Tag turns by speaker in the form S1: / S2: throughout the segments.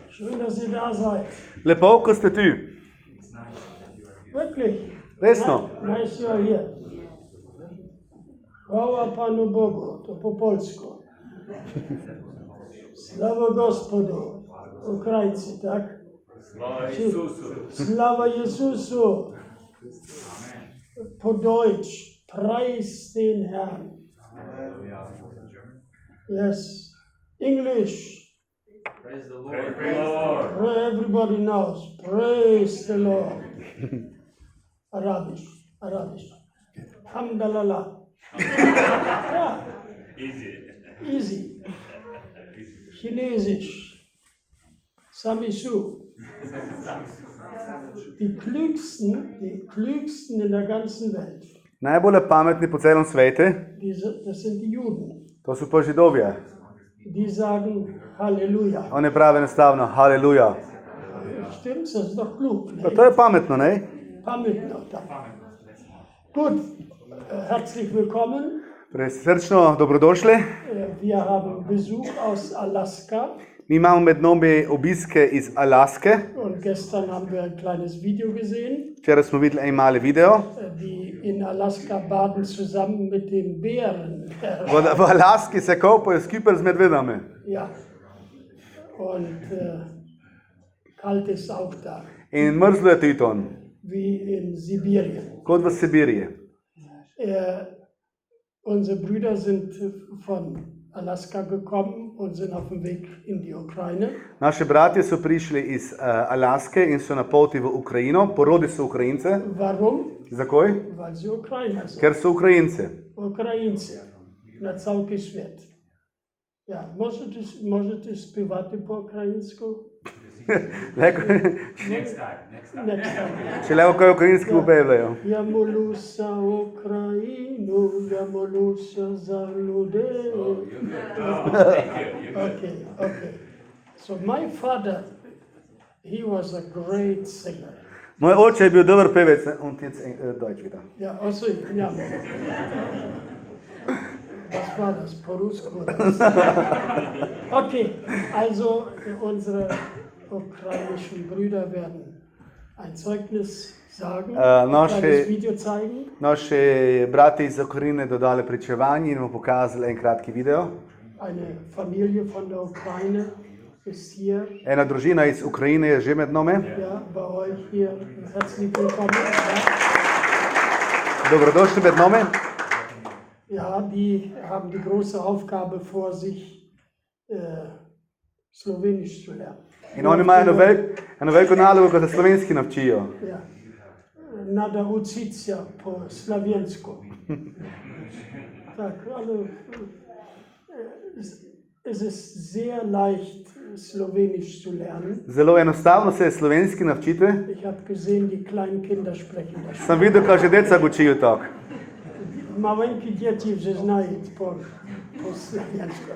S1: Schön, dass ihr da seid.
S2: Lepo, ko ste tu.
S1: Wirklich.
S2: Resno.
S1: Nice you're here. Chwała Panu Bogu, to po polsku. Sława Gospodu. Ukraińcy, tak?
S3: Слава Ісусу!
S1: Sława Jezusu. Po Deutsch. Preis den Herrn. Yes. English.
S3: Praise the Lord!
S1: Everybody knows. Praise the Lord. Arabisch. Hamdallah. Ja, easy. Chinesisch. Samisu. Die klügsten in der ganzen Welt.
S2: Najbolj pametni po celem svetu,
S1: Das sind die Juden.
S2: to so pa Židovje.
S1: Die sagen Halleluja.
S2: Oni pravijo enostavno, haleluja.
S1: Stimmt's? Das ist doch klug.
S2: Pa
S1: Ne?
S2: to je pametno, ne?
S1: Pametno, da. Gut, herzlich willkommen.
S2: Torej, srčno dobrodošli.
S1: Wir haben Besuch aus Alaska
S2: Mi imamo med nami obiske iz Alaske.
S1: und gestern haben wir ein kleines Video gesehen.
S2: Včeraj smo videli en mali video.
S1: Die in Alaska baden zusammen mit den Bären.
S2: V Alaski se kopajo skupaj z medvedami.
S1: Ja. Und kalt ist auch da,
S2: In mrzlo je tudi tam,
S1: wie in Sibirien.
S2: kot v Sibiriji.
S1: Unsere Brüder sind von Alaska gekommen und sind auf dem Weg in die Ukraine.
S2: Naši bratje so prišli iz Alaske in so na poti v Ukrajino. Porodi so Ukrajince.
S1: Warum?
S2: Zakaj?
S1: Weil sie Ukrainer sind.
S2: Ker so Ukrajinci.
S1: Ukrajinci. Na całki świat. Ja, możecie śpiewać po ukraińsku?
S3: Next time.
S1: Next time.
S2: Če le kaj ukrajinski upevljajo.
S1: Ja молюся Україну, я молюся за людей. Okay. So my father, he was a great singer.
S2: Moj oče je bil dober pevec. On je Deutsch wieder.
S1: Ja, also, ja. Was war das? Po-ruski? Okay, also unsere ukrainischen Brüder werden ein Zeugnis sagen, ein kleines Video zeigen.
S2: Naši brati iz Ukrajine dodali pričevanje in bomo pokazali en kratki video.
S1: Eine Familie von der Ukraine ist hier,
S2: Ena družina iz Ukrajine je že med nami.
S1: ja, bei euch hier. Herzlich willkommen.
S2: Dobrodošli med nami.
S1: Ja, die haben die große Aufgabe vor sich, Slowenisch zu lernen.
S2: In oni imajo eno veliko nalogo, ko se slovenski naučijo.
S1: Ja. Nada ucicja po slawiensku. Tak, ale es ist sehr leicht, Slowenisch zu lernen.
S2: Zelo enostavno se je slovenski naučiti.
S1: Ich habe gesehen, die kleinen Kinder sprechen das.
S2: Sem videl, kaj že deca učijo tako.
S1: Maleńkie dzieci вже знають po slawiensku.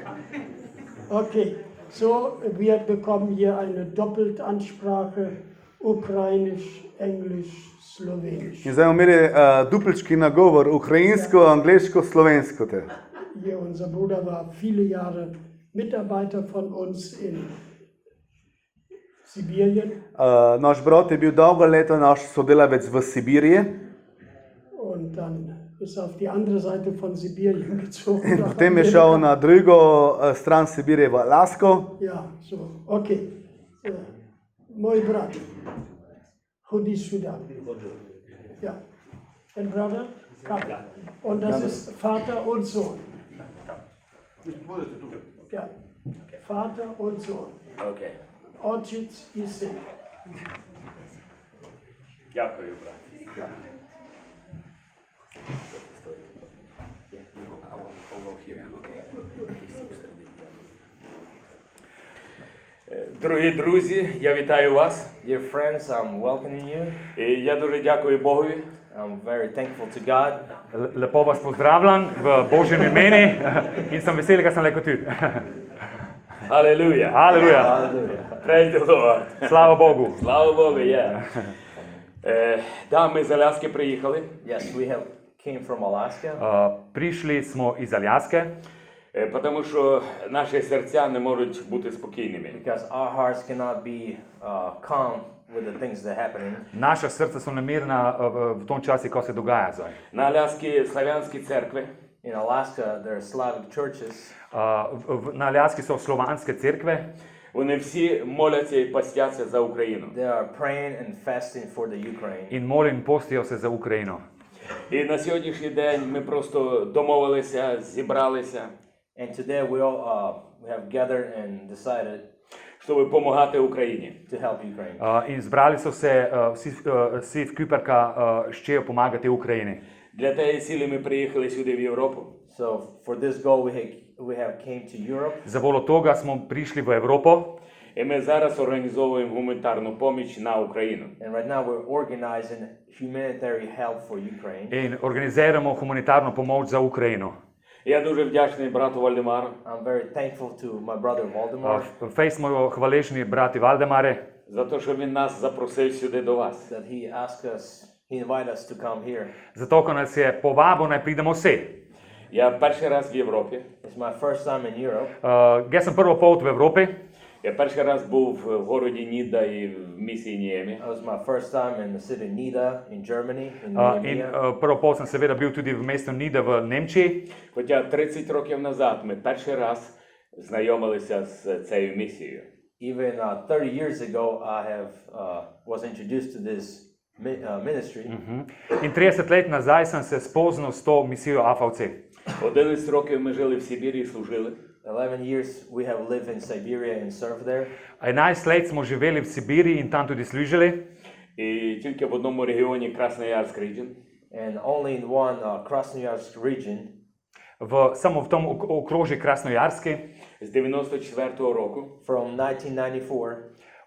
S1: Okay, so wir bekommen hier eine Doppeltansprache, Ukrainisch, Englisch, Slowenisch.
S2: In zdaj bomo imeli dupelčki nagovor, ukrajinsko, angleško, slovensko.
S1: Hier, unser Bruder war viele Jahre Mitarbeiter von uns in Sibirien.
S2: Naš brat je bil dolgo leta naš sodelavec v Sibiriji.
S1: Und dann ist er auf die andere Seite von Sibirien gezogen.
S2: In potem je šel na drugo stran Sibirije v Alasko.
S1: Ja, so, okay. Moj brat, hodiš sюда. Ja. Ein Bruder? Und das ist Vater und Sohn. Ja. Vater und Sohn.
S3: Okay.
S1: Otec i syn.
S3: Дякую, брат. Дорогі друзі, я вітаю вас.
S4: Dear friends, I'm welcoming you.
S3: І я дуже дякую Богові.
S4: I'm very thankful to God.
S5: Lepo vas pozdravljam v Božjem imenu in sem vesel, da sem lahko tu.
S3: Halleluja.
S5: Aleluja.
S3: Praise the Lord.
S5: Слава Богу.
S3: Слава Богу, є. Да, ми з Аляски приїхали.
S4: Yes, we came from Alaska.
S5: Prišli smo iz Aljaske.
S3: Тому що наші серця не можуть бути спокійними.
S4: Because our hearts cannot be calm with the things that are happening.
S5: Naša srca so nemirna v tom času, ko se dogaja zdaj.
S3: На Аляскі славянські церкви
S4: In Alaska, there are Slavic churches.
S5: Na Aljaski so slovanske cerkve,
S3: вони всі моляться і постяться за Україну.
S4: They are praying and fasting for the Ukraine.
S5: in molim in postijo se za Ukrajino.
S3: І на сьогоднішній день ми просто домовилися, зібралися,
S4: And today we all we have gathered and decided
S3: щоб допомагати Україні.
S4: to help Ukraine.
S5: In zbrali so se vsi v Kyperka, ščejo pomagati Ukrajini.
S3: Для тієї цілі ми приїхали сюди в Європу.
S4: So for this goal, we have came to Europe.
S5: Za volo toga smo prišli v Evropo
S3: І ми зараз організовуємо гуманітарну допомогу на Україну.
S4: And right now we're organizing humanitarian help for Ukraine.
S5: in organiziramo humanitarno pomoč za Ukrajino.
S3: Я дуже вдячний брату Вальдемару
S4: I'm very thankful to my brother Valdemar
S5: Fej smo hvaležni brati Valdemare,
S3: за те, що він нас запросив сюди до вас.
S4: that he asked us, he invited us to come here.
S5: zato ko nas je povabil, naj pridemo vsi.
S3: Я перший раз в Європі.
S4: It's my first time in Europe.
S5: Jaz sem prvo pot v Evropi,
S3: Я перший раз був в городі Ніда і в місії Ніємі.
S4: It was my first time in the city Nida in Germany, in
S5: in
S4: Nehemiah.
S5: prvo pot sem seveda bil tudi v mestu Nida v Nemčiji.
S3: Хоча 30 років назад ми перший раз знайомилися з цією місією.
S4: Even 30 years ago, I have was introduced to this ministry.
S5: In 30 let nazaj sem se spoznal s to misijo AFVC.
S3: 11 років ми жили в Сибірі і служили.
S4: 11 years we have lived in Siberia and served there.
S5: 11 let smo živeli v Sibiriji in tam tudi služili.
S3: І тільки в одному регіоні Красноярськ регіон.
S4: And only in one Krasnoyarsk region
S5: Samo v tom okrožju Krasnojarski,
S3: З 94-го року
S4: from 1994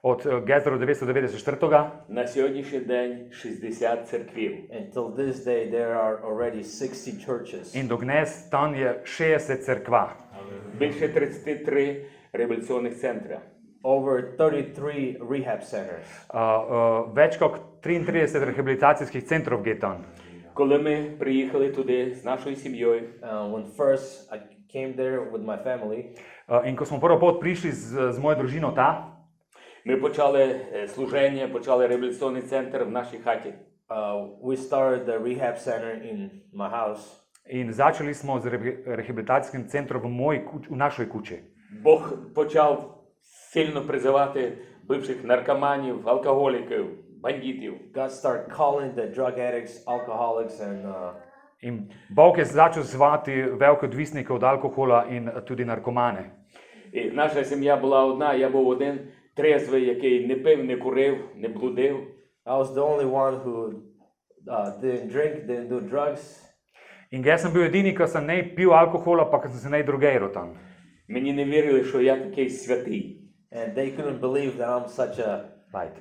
S5: od Gezero 994.
S3: на сьогоднішній день 60 церквів.
S4: until this day there are already 60 churches.
S5: In do dnes tam je 60 cerkva.
S3: Більше 33 реабілітаційних центри.
S4: Over 33 rehab centers.
S5: Več kot 33 rehabilitacijskih centrov je tam.
S3: Коли ми приїхали туди з нашою сім'єю,
S4: When first I came there with my family,
S5: In ko smo prvo pot prišli z mojo družino ta,
S3: ми почали служення, почали реабілітаційний центр в нашій хаті.
S4: we started the rehab center in my house.
S5: in začeli smo z rehabilitacijskim centrom v našoj kući.
S3: Бог почав сильно призивати бивших наркоманів, алкоголіків, бандитів.
S4: God started calling the drug addicts, alcoholics, and
S5: In Bog je začel zvati velike odvisnike od alkohola in tudi narkomane.
S3: І наша сім'я була одна, я був один трезвий, який не пив, не курив, не блудив.
S4: I was the only one who didn't drink, didn't do drugs.
S5: In jaz sem bil edini, ki sem ne pil alkohola, pa ki sem se ne drogiral tam.
S3: Мені не вірили, що я такий святий.
S4: And they couldn't believe that I'm such a
S5: Right.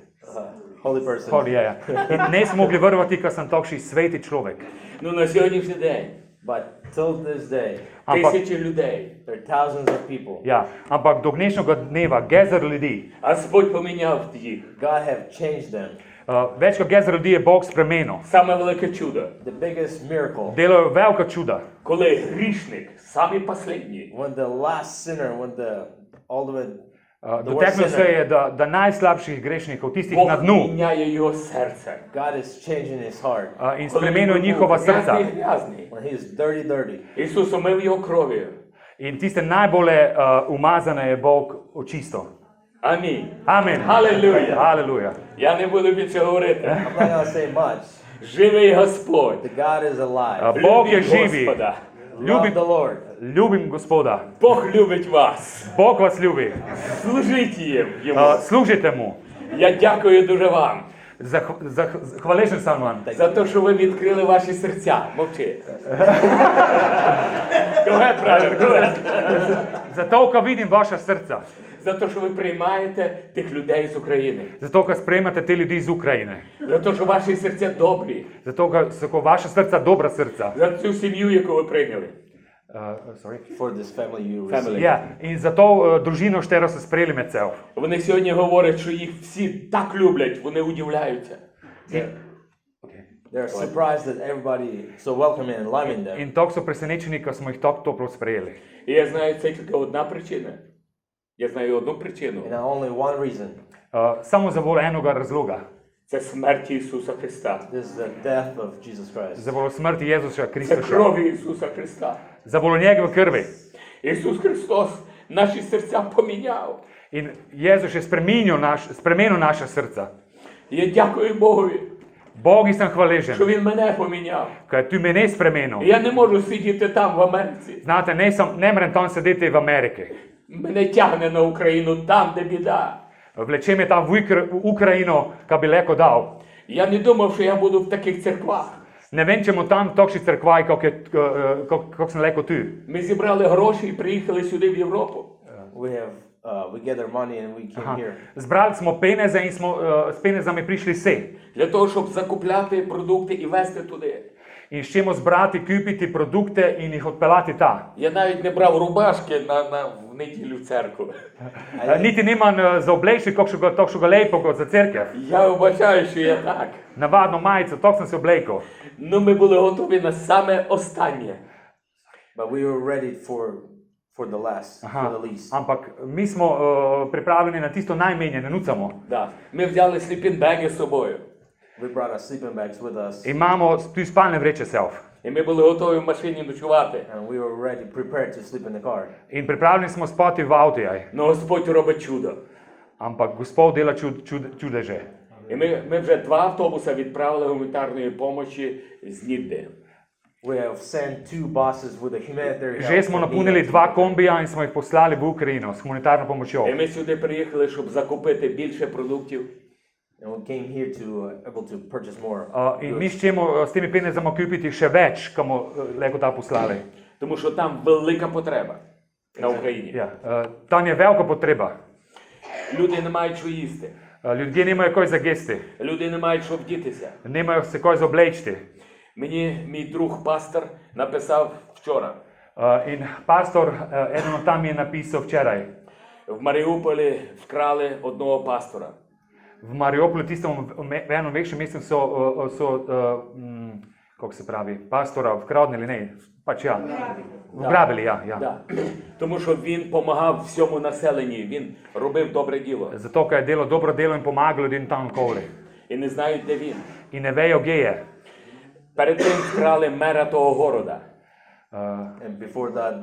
S4: holy person.
S5: Hodi, ja. In ne so mogli verovati, ker sem takšen sveti človek.
S3: Ну на сьогоднішній день
S4: But till this day,
S3: тисячі людей.
S4: there are thousands of people.
S5: Ja, ampak do dnešnjega dneva gezer ljudi,
S3: А Господь поміняв їх.
S4: God have changed them.
S5: več kot gezer ljudi je Bog spremenil.
S3: Саме велике чудо.
S4: The biggest miracle,
S5: Delajo velika čuda.
S3: Коли грішник, самий последній,
S4: when the last sinner, when the ultimate,
S5: Doteknil se je, da najslabših grešnikov, tistih na
S3: Бог
S5: dnu,
S3: міняє його серце.
S4: God is changing his heart.
S5: in spremenil njihova srca.
S3: Грязний.
S4: When he is dirty,
S3: Ісус омив його кров'ю.
S5: In tiste najbolje umazane je Bog očistil.
S3: Амінь.
S5: Amen.
S3: Halleluja.
S5: Aleluja.
S3: Я не буду більше говорити.
S4: I'm not going to say much.
S3: Живий Господь.
S4: The God is alive.
S5: Bog je
S3: Любіть
S5: živi.
S3: Господа.
S4: Love the Lord.
S5: Ljubim Gospoda.
S3: Бог любить вас.
S5: Bog vas ljubi.
S3: Служіть їм. Йому.
S5: Služite mu.
S3: Я дякую дуже вам
S5: Hvaležen sam vam.
S3: за те, що ви відкрили ваші серця. Мовчи. Go ahead, brother, go ahead.
S5: Zato, ker vidim vaša srca.
S3: За те, що ви приймаєте тих людей з України.
S5: Zato, ker sprejmete te ljudi iz Ukrajine.
S3: За те, що ваші серця добрі.
S5: Zato, ker so vaša srca dobra srca.
S3: За цю сім'ю, яку ви прийняли.
S5: Sorry.
S4: For this family you
S3: Family.
S4: receive.
S5: Ja, in zato družino štero se sprejeli med cel.
S3: Вони сьогодні говорять, що їх всі так люблять, вони удивляються.
S4: They're surprised that everybody so welcoming and loving them.
S5: In tako so presenečeni, ko smo jih tako toplo sprejeli.
S3: І я знаю, це тільки одна причина. Я знаю одну причину.
S4: And only one reason.
S5: Samo za voljo enega razloga.
S3: Це смерть Ісуса Христа.
S4: This is the death of Jesus Christ.
S5: Za voljo smrti Jezusa
S3: Це
S5: Kristusa.
S3: крові Ісуса Христа.
S5: Za voljo njegove krvi.
S3: Ісус Христос наші серця поміняв.
S5: In Jezus je spremenil naša srca.
S3: Я дякую Богові,
S5: Bogu sem
S3: що
S5: hvaležen,
S3: Він мене поміняв.
S5: ker tu me ne spremenil.
S3: Я не можу сидіти там в Америці.
S5: Znate, ne morem tam sedeti v Ameriki.
S3: Мене тягне на Україну там, де біда.
S5: Vleče me tam v Ukrajino, ka bi leko dal.
S3: Я не думав, що я буду в таких церквах.
S5: Ne vem, če bomo tam takšni cerkvaj, kako sem leko tu.
S3: Ми зібрали гроші і приїхали сюди в Європу.
S4: We gather money and we came here.
S5: Zbrali smo peneze in smo s penezami prišli se.
S3: Для того, щоб закупляти продукти і везти туди.
S5: In s čemo zbrati, kupiti produkte in jih odpeljati ta.
S3: Я навіть не брав рубашки в неділю в церкву.
S5: Niti nimam za oblečiti takšnega lepega za cerkev.
S3: Я вибачаю, що я так.
S5: Navadno majico, tako sem se oblekel.
S3: Ну, ми були готові на саме останнє.
S4: But we were ready for the last, for the least.
S5: Ampak mi smo pripravljeni na tisto najmenje, ne nucamo.
S3: Да. Ми взяли сліпінбеги з собою.
S4: We brought our sleeping bags with us.
S5: Imamo tu spalne vreče self.
S3: І ми були готові в машині ночувати.
S4: And we were ready, prepared to sleep in the car.
S5: In pripravljeni smo spati v avtu.
S3: Ну, Господь робить чудо.
S5: Ampak Gospod dela čudeže.
S3: І ми вже 2 автобуси відправили гуманітарної допомоги з ніде.
S4: We have sent 2 buses with a humanitarian
S5: Že smo napolnili 2 kombija in smo jih poslali v Ukrajino s humanitarno pomočjo.
S3: І ми сюди приїхали, щоб закупити більше продуктів.
S4: And we came here to able to purchase more.
S5: In mi ćemo s temi penezama kupiti še več, kamo leko ta poslali.
S3: Тому що там велика потреба на Україні.
S5: Ja, tam je velika potreba.
S3: Люди не мають що їсти.
S5: Ljudje nimajo kaj za gesti,
S3: Люди не мають що вдітися.
S5: nimajo se kaj za oblečiti.
S3: Мені мій друг пастор написав вчора.
S5: In pastor, eden od tam je napisal včeraj.
S3: В Маріуполі вкрали одного пастора.
S5: V Mariupolu, tistem v enem večjem mestu so kako se pravi, pastora vkradnili, ne, pač ja, ugrabili, ja.
S3: Да. Тому що він допомагав всьому населенню, він робив добре діло.
S5: Zato, ker je delal dobro delo in pomagal ljudem tam okoli.
S3: І не знають, де він.
S5: In ne vejo, kje je.
S3: Перед тим вкрали мера того города.
S4: And before that,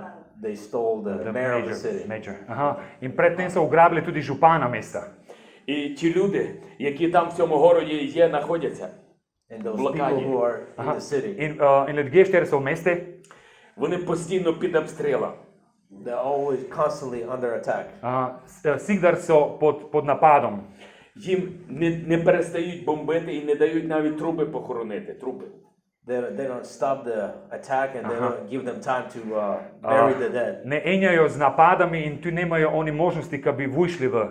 S4: they stole the mayor of the city.
S5: Major. Aha. In predtem so ugrabili tudi župana mesta.
S3: І ті люди, які там в цьому городі є, знаходяться,
S4: And those
S3: Блокаді.
S4: people who are in the city,
S5: In ljudje, štiri so v mesti,
S3: вони постійно під обстрілом.
S4: they're always constantly under attack.
S5: Sigdar so pod napadom.
S3: Їм не перестають бомбити і не дають навіть трупи похоронити. Трупи.
S4: They don't stop the attack and they don't give them time to bury the dead.
S5: Ne enjajo z napadami in tu nemajo oni možnosti, da bi vyšli v.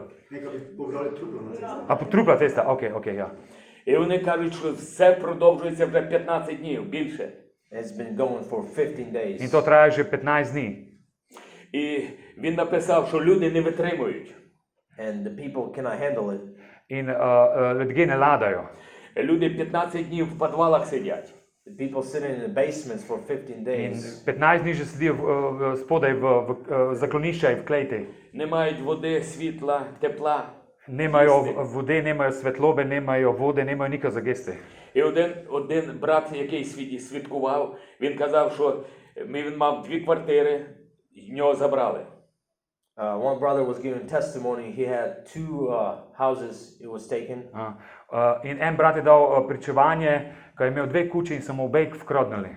S5: A trupla cesta, ok, ja.
S3: І вони кажуть, що все продовжується вже 15 днів, більше.
S4: It's been going for 15 days.
S5: In to traja že 15 dni.
S3: І він написав, що люди не витримують.
S4: And the people cannot handle it.
S5: In ljudje ne ladajo.
S3: Люди 15 днів в підвалах сидять.
S4: The people sitting in the basements for 15
S5: In
S4: days.
S5: 15 dni že sedijo spodaj v zaklonišča in v kleti.
S3: Не мають води, світла, тепла.
S5: Nemajo vode, nemajo svetlobe, nemajo vode, nemajo nikaj za geste.
S3: І один брат, який свідкував, він казав, що він мав 2 квартири, і в нього забрали.
S4: One brother was giving testimony. He had 2 houses. It was taken.
S5: In en brat je dal pričevanje, ko je imel 2 kuće in so mu obe vkradnili.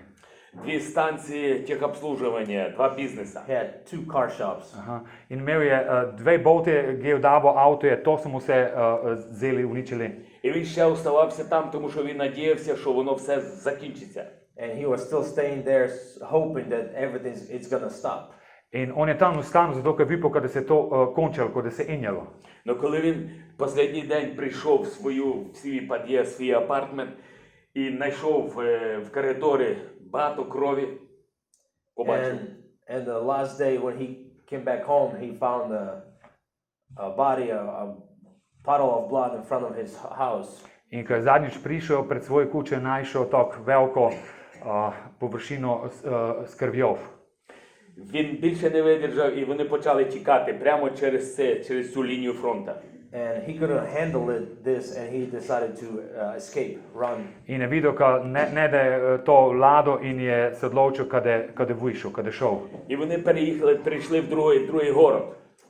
S3: 2 станції техобслуживання, 2 бізнеса.
S4: He had 2 car shops.
S5: In imel je 2 bote, geodabo avtoje, to so mu vse vzeli, uničili.
S3: І він ще оставався там, тому що він надіявся, що воно все закінчиться.
S4: And he was still staying there, hoping that it's gonna stop.
S5: In on je tam ostanil, zato ker je videl, da se je to končalo, da se je enjalo.
S3: Но коли він останній день прийшов в свій під'їзд, свій апартмент і знайшов в коридорі багато крові, побачив.
S4: And the last day when he came back home, he found a body, a puddle of blood in front of his house.
S5: In ko je zadnjič prišel pred svoje kuće, našel tako veliko površino s krvjo.
S3: Він більше не видержав, і вони почали тікати прямо через цю лінію фронту.
S4: And he couldn't handle this, and he decided to escape, run.
S5: In je videl, da ne da to vlado in je se odločil, kada vyšel, kada šel.
S3: І вони перейшли в другий город,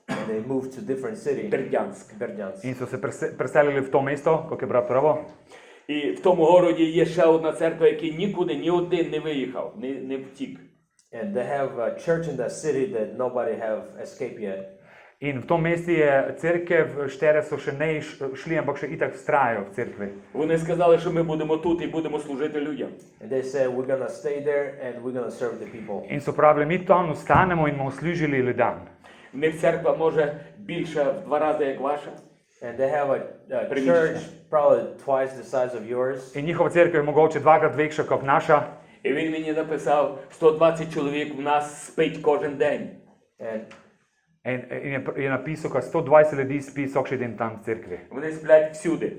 S4: And they moved to different city,
S3: Бердянськ.
S4: Berdyansk.
S5: In so se preselili v to mesto, kot je brat pravo.
S3: І в тому городі є ще одна церква, який нікуди ні один не виїхав, не втік.
S4: And they have a church in that city that nobody have escaped yet.
S5: In v tom mestu je cerkev, štere so še ne šli, ampak še itak vztrajajo v cerkvi.
S3: Вони сказали, що ми будемо тут і будемо служити людям.
S4: And they said, we're gonna stay there and we're gonna serve the people.
S5: In so pravili, mi tam ostanemo in bomo služili ljudem.
S3: В них церква може більша в 2 рази, як ваша.
S4: And they have a church probably twice the size of yours.
S5: In njihova cerkev je mogoče 2x večja kot naša.
S3: І він мені написав, 120 чоловік в нас спить кожен день.
S4: And
S5: In je napisal, da 120 ljudi spi vsak dan tam v cerkvi.
S3: Вони сплять всюди.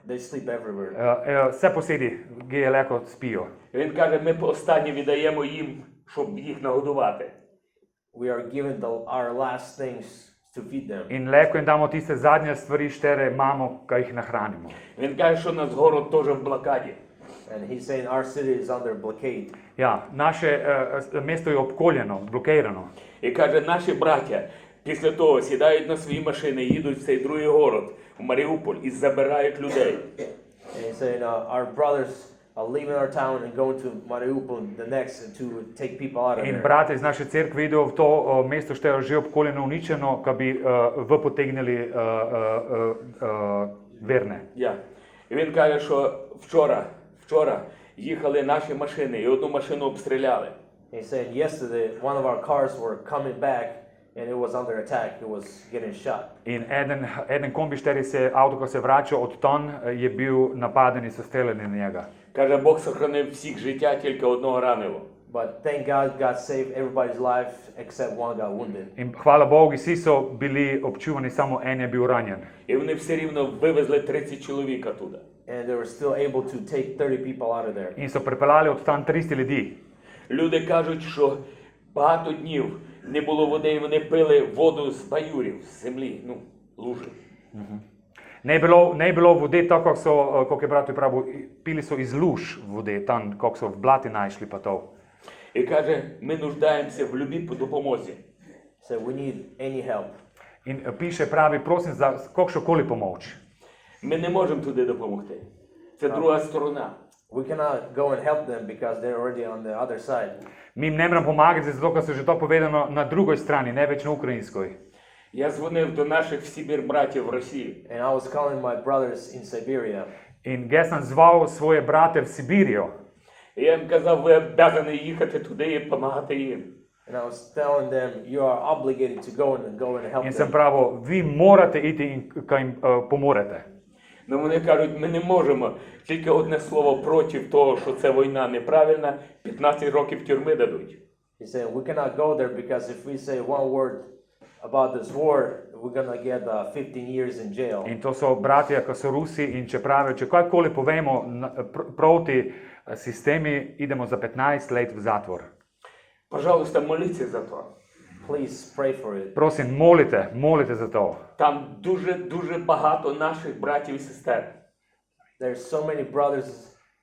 S4: they sleep everywhere.
S5: Vse posedi, geje leko spijo.
S3: Він каже, ми останнє віддаємо їм, щоб їх нагодувати.
S4: We are given our last things to feed them.
S5: In leko jim damo tiste zadnje stvari, štere imamo, ki jih nahranimo.
S3: Він каже, що наш город теж в блокаді.
S4: And he's saying our city is under blockade.
S5: Ja, naše mesto je obkoljeno, blokirano.
S3: І каже, наші браття після того сідають на свої машини, їдуть в цей другий город, в Маріуполь, і забирають людей.
S4: And he's saying our brothers are leaving our town and going to Mariupol the next to take people out of
S5: In
S4: there.
S5: brate iz naše cerkve idu v to mesto, što je že obkoljeno, uničeno, da bi potegnili verne.
S3: Я. І він каже, що вчора їхали наші машини, і одну машину обстріляли.
S4: He said yesterday one of our cars were coming back and it was under attack. It was getting shot.
S5: In eden kombi, šteri se avto, ko se vrača od ton, je bil napaden in so streljali na njega.
S3: Каже, Бог сохранив всіх життя, тільки одного ранило.
S4: But thank God, God saved everybody's life except one got wounded.
S5: In hvala Bogu, vsi so bili občuvani, samo en je bil ranjen.
S3: І вони все рівно вивезли 30 чоловік оттуда.
S4: And they were still able to take 30 people out of there.
S5: In so pripeljali od tam 300 ljudi.
S3: Люди кажуть, що багато днів не було води, і вони пили воду з баюрів, з землі, лужи.
S5: Ne je bilo vode tako, kot je brat pravil, pili so iz luž vode, tam, kako so v blati našli pa to.
S3: І каже, ми нуждаємося в любій допомозі.
S4: So we need any help.
S5: In piše, pravi, prosim za kakšokoli pomoč.
S3: Ми не можемо туди допомогти. Це друга сторона.
S4: We cannot go and help them because they're already on the other side.
S5: Mi jim ne moramo pomagati, zato ker so že to povedano na drugoj strani, ne več na ukrajinskoj.
S3: Я дзвонив до наших в Сибір братів в Росії.
S4: And I was calling my brothers in Siberia.
S5: In jaz sem zval svoje brate v Sibirijo.
S3: І я їм казав, ви обязані їхати туди і допомагати їм.
S4: And I was telling them, you are obligated to go and help
S5: In sem
S4: them.
S5: pravil, vi morate iti in jim pomorete.
S3: Ну вони кажуть, ми не можемо. Тільки одне слово проти того, що це війна неправильна, 15 років тюрми дадуть.
S4: He said, we cannot go there because if we say one word about this war, we're gonna get 15 years in jail.
S5: In to so bratje, ki so Rusi, in če pravijo, če kakoli povemo proti sistemi, idemo za 15 let v zatvor.
S3: Пожалуйста, моліться за то.
S4: Please pray for it.
S5: Prosim, molite za to.
S3: Там дуже багато наших братів і сестер.
S4: There's so many brothers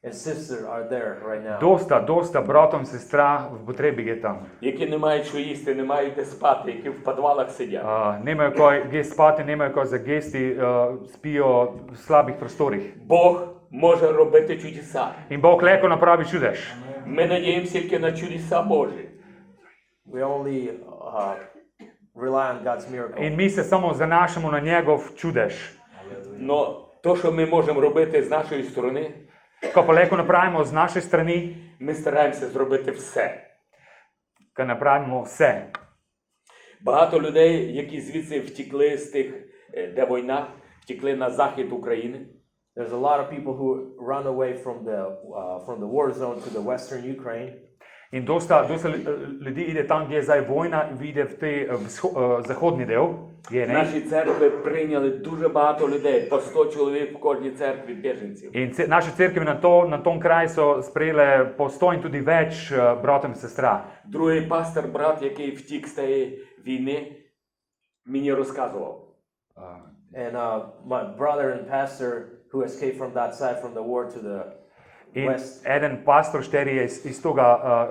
S4: and sisters are there right now.
S5: Dosta bratom in sestra v potrebi je tam.
S3: Які не мають що їсти, не мають де спати, які в підвалах сидять.
S5: Nemajo kaj gest spati, nemajo kaj za gesti, spijo v slabih prostorih.
S3: Бог може робити чудеса.
S5: In Bog leko napravi čudež.
S3: Ми надіємося тільки на чудеса Божі.
S4: We only rely on God's miracle.
S5: In mi se samo zanašamo na njegov čudež.
S3: Но то, що ми можемо робити з нашої сторони,
S5: Ko pa leko napravimo z naše strani,
S3: ми стараємося зробити все.
S5: ko napravimo vse.
S3: Багато людей, які звідси втекли з тих, де війна, втекли на захід України.
S4: There's a lot of people who run away from the war zone to the western Ukraine.
S5: In dosta ljudi ide tam, gdje je zdaj vojna, ide v te zahodni del. Je, ne?
S3: Наші церкви прийняли дуже багато людей, по 100 чоловік в кожній церкві біженців.
S5: In naše cerkve na tom kraju so sprejele po 100 in tudi več bratov in sestra.
S3: Другий пастор, брат, який втік з тієї війни, мені розказував.
S4: And my brother and pastor who escaped from that side from the war to the
S5: In
S4: west.
S5: eden pastor šteri je iz toga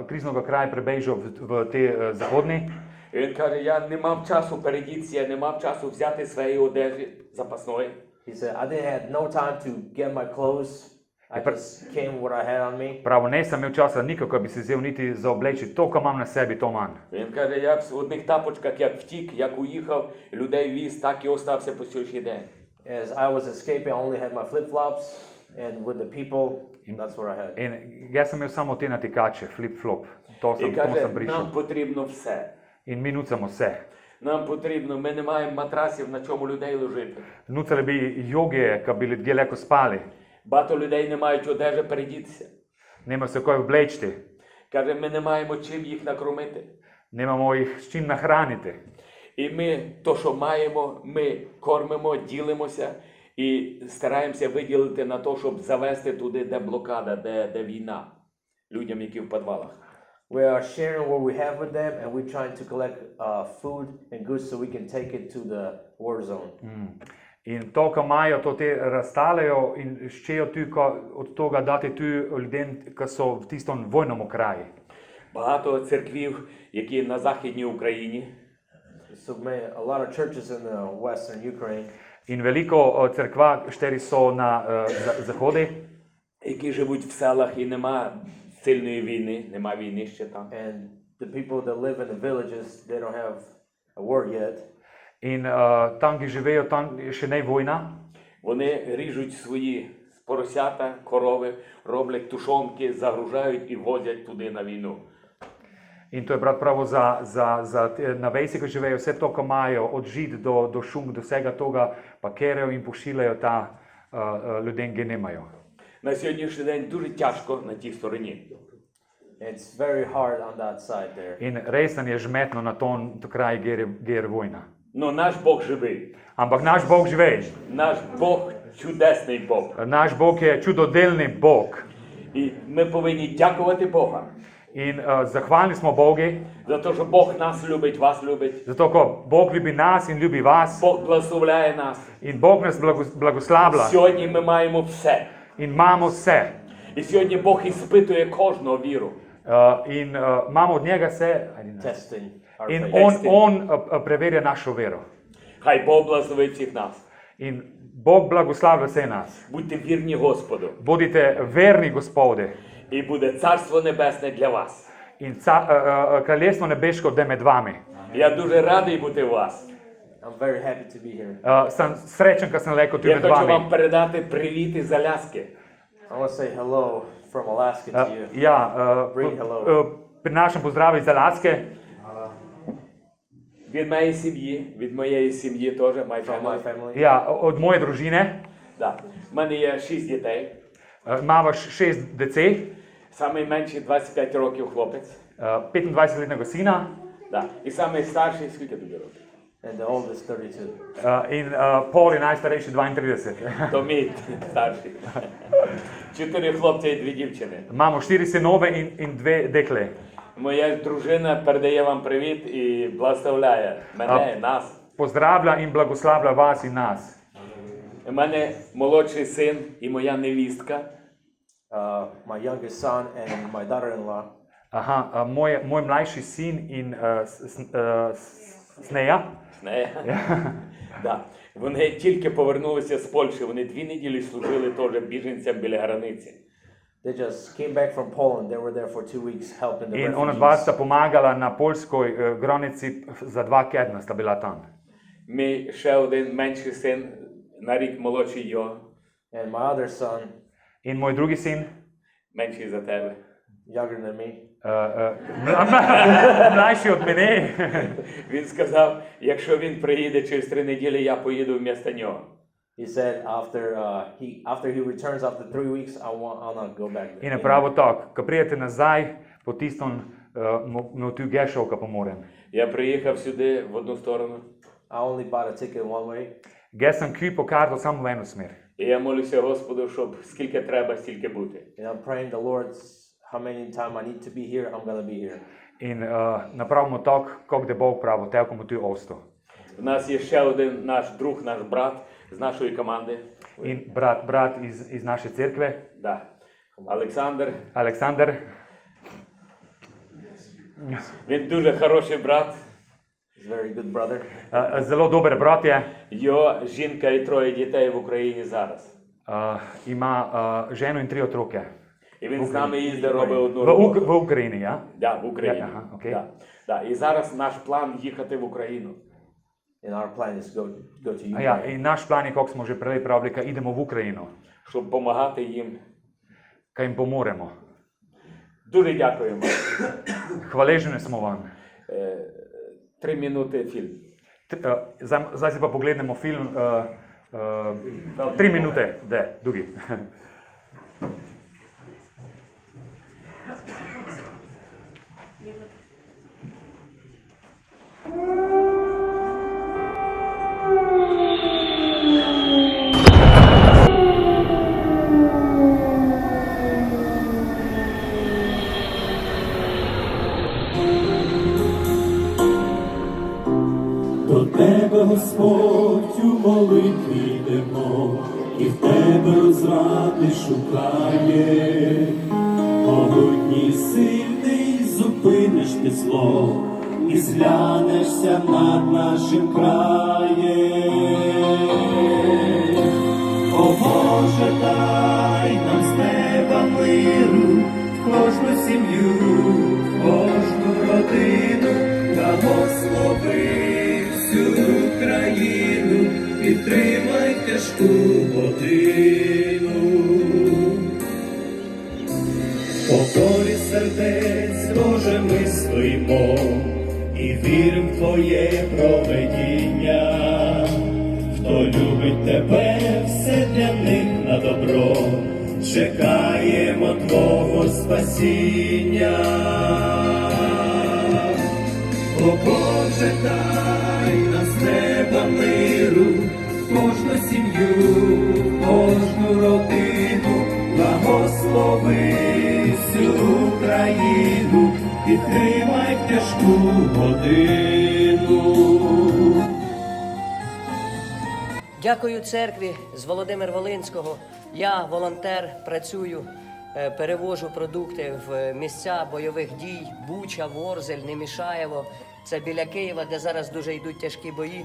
S5: kriznega kraja prebežal v te zahodni.
S3: І він каже, я не мав часу передітися, я не мав часу взяти свої одежі запасної.
S4: He said, I didn't have no time to get my clothes. I just came what I had on me.
S5: Pravo, ne sem imel časa nikako bi se vzel niti za obleči. To, kar imam na sebi, to manj.
S3: Він каже, я в одних тапочках як втік, як уїхав, людей віз, так і остався по сьогоднішній день.
S4: As I was escaping, I only had my flip-flops, and with the people, that's what I had.
S5: In jaz sem imel samo te natikače, flip-flop. To
S3: І
S5: sem
S3: каже,
S5: prišel.
S3: нам потрібно все.
S5: In mi nucamo vse.
S3: Нам потрібно, ми не маємо матрасів, на чому людей ложити.
S5: Nucali bi joge, ki bi ljudje lahko spali.
S3: Багато людей не мають одежі передітися.
S5: Nima se kaj oblečiti.
S3: Каже, ми не маємо чим їх накормити.
S5: Nemamo jih s čim nahraniti.
S3: І ми то, що маємо, ми кормимо, ділимося і стараємося виділити на те, щоб завести туди, де блокада, де війна, людям, які в підвалах.
S4: We are sharing what we have with them, and we're trying to collect food and goods so we can take it to the war zone.
S5: In to, kar imajo, to te razstalejo in ščejo tudi od tega dati tudi ljudem, ki so v tistem vojnem okraji.
S3: Багато церквів, які на Західній Україні,
S4: So a lot of churches in the western Ukraine,
S5: In veliko cerkva, štiri so na zahodih,
S3: які живуть в селах і нема сильної війни, нема війни ще там.
S4: and the people that live in the villages, they don't have a war yet.
S5: in tam, ki živijo, tam je še ne vojna.
S3: Вони ріжуть свої поросята, корови, роблять тушонки, загружають і возять туди на війну.
S5: In to je pravo na vejsi, ki živijo, vse to, kar imajo, od žid do šunk, do vsega toga, pa kerejo in pošiljajo ta ljudem, ki nemajo.
S3: На сьогоднішній день дуже тяжко на тій стороні.
S4: It's very hard on that side there.
S5: In res nam je žmetno na tom kraju, kjer je vojna.
S3: Но наш Бог живий.
S5: Ampak naš Bog živi.
S3: Наш Бог чудесний Бог.
S5: Naš Bog je čudodelni Bog.
S3: І ми повинні дякувати Бога.
S5: In zahvalni smo Bogi,
S3: За те, що Бог нас любить, вас любить.
S5: zato ko Bog ljubi nas in ljubi vas.
S3: Бог благословляє нас.
S5: In Bog nas blagoslavlja.
S3: Сьогодні ми маємо все.
S5: In imamo vse.
S3: І сьогодні Бог іспитує кожного віру.
S5: In imamo od njega vse.
S4: Testing our
S5: In
S4: faith.
S5: on preverja našo vero.
S3: Хай Бог благословить всіх нас.
S5: In Bog blagoslavlja vse nas.
S3: Будьте вірні Господу.
S5: Bodite verni, Gospode.
S3: І буде Царство Небесне для вас.
S5: In kraljestvo nebeško, da je med vami.
S3: Я дуже радий бути у вас.
S4: I'm very happy to be here.
S5: Sem srečen, ker sem lahko tu
S3: Я
S5: med
S3: хочу вам
S5: vami.
S3: передати привіт із Аляски.
S4: I want to say hello from Alaska to you.
S5: Ja,
S4: Bring hello.
S5: prinašam pozdrav iz Alaske.
S3: Від моєї сім'ї, від моєї сім'ї теж, my
S4: From my
S3: family.
S4: family.
S5: Ja, od moje družine.
S3: Да. У мене є 6 дітей.
S5: Imamo 6 deci,
S3: Самий менший 25 років хлопець.
S5: 25-letnega sina
S3: Да. І самий старший, скільки тобі років?
S4: And the oldest 32.
S5: in Pol je najstarejši 32.
S3: То мій старший. 4 хлопці і 2 дівчини.
S5: Imamo 4 sinove in 2 dekle.
S3: Моя дружина передає вам привіт і благословляє мене, нас.
S5: Pozdravlja in blagoslavlja vas in nas.
S3: У мене молодший син і моя невістка.
S4: My youngest son and my daughter-in-law.
S5: Aha, moj mlajši sin in Sneja.
S3: Нея. Да. Вони тільки повернулися з Польщі, вони 2 неділі служили теж біженцям біля границі.
S4: They just came back from Poland. They were there for 2 weeks helping the
S5: In ona dva
S4: refugees.
S5: sta pomagala na poljskoj granici, za 2 tedna sta bila tam.
S3: Мій ще один менший син, на рік молодший його,
S4: And my other son,
S5: In moj drugi sin,
S3: менший за тебе.
S4: younger than me,
S5: mlajši od mene,
S3: Він сказав, якщо він приїде через 3 неділі, я поїду вмісто нього.
S4: He said after he returns after 3 weeks, I'll not go back there.
S5: In je pravo tako, ko prijete nazaj, po tistom, no tu gešel, ko pomorem.
S3: Я приїхав сюди в одну сторону.
S4: I only bought a ticket one way.
S5: Gdje sam kupio kartu samo v eno smer.
S3: І я молюся Господу, щоб скільки треба, стільки бути.
S4: And I'm praying the Lord, how many time I need to be here, I'm gonna be here.
S5: In napravimo tako, kako da Bog pravo, telko mu tu ostao.
S3: У нас є ще один наш друг, наш брат з нашої команди.
S5: In brat iz naše cerkve,
S3: Да. Олександр.
S5: Aleksandar,
S3: Він дуже хороший брат.
S4: He's a very good brother.
S5: zelo dober brat je,
S3: Його жінка і троє дітей в Україні зараз.
S5: ima ženo in 3 otroke.
S3: І він з нами їздить, робить одну
S5: V
S3: роботу.
S5: Ukrajini, ja?
S3: Да, в Україні.
S5: Ага, окей.
S3: Да. Да. І зараз наш план їхати в Україну.
S4: And our plan is to go to Ukraine.
S5: Ja, in naš plan je, kako smo že prej pravili, da idemo v Ukrajino,
S3: Щоб допомагати їм.
S5: kaj jim pomoremo.
S3: Дуже дякуємо.
S5: Hvaležni smo vam.
S3: 3 минути фільм.
S5: Zdaj si pa pogledamo film 3 minute, da, drugi.
S6: До тебе, Господь, у молитві йдемо, і в тебе розради шукає. Могутній, сильний, зупиниш ти зло, і зглянешся над нашим краєм. О Боже, дай нам з неба миру, в кожну сім'ю, в кожну родину, благослови всю країну, підтримай тяжку годину. В покорі сердець, Боже, ми стоїмо і вірим в Твоє провидіння. Хто любить Тебе, все для них на добро, чекаємо Твого спасіння. О Боже, дай нам з неба миру, в кожну сім'ю, в кожну родину, благослови всю країну, підтримай в тяжку годину.
S7: Дякую церкві з Володимир Волинського. Я волонтер, працюю, перевожу продукти в місця бойових дій, Буча, Ворзель, Немішаєво. Це біля Києва, де зараз дуже йдуть тяжкі бої.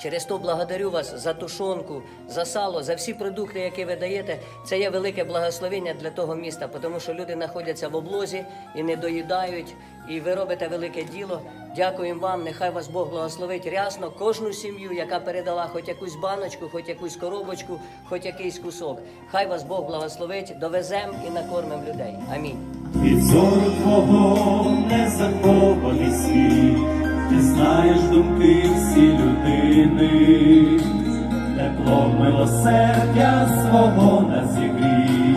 S7: Через то благодарю вас за тушонку, за сало, за всі продукти, які ви даєте. Це є велике благословення для того міста, тому що люди знаходяться в облозі і не доїдають, і ви робите велике діло. Дякуємо вам, нехай вас Бог благословить рясно кожну сім'ю, яка передала хоч якусь баночку, хоч якусь коробочку, хоч якийсь кусок. Хай вас Бог благословить, довезем і накормимо людей. Амінь.
S6: Від зору Твого не захований світ, ти знаєш думки всі людини, тепло милосердя свого на зігрій.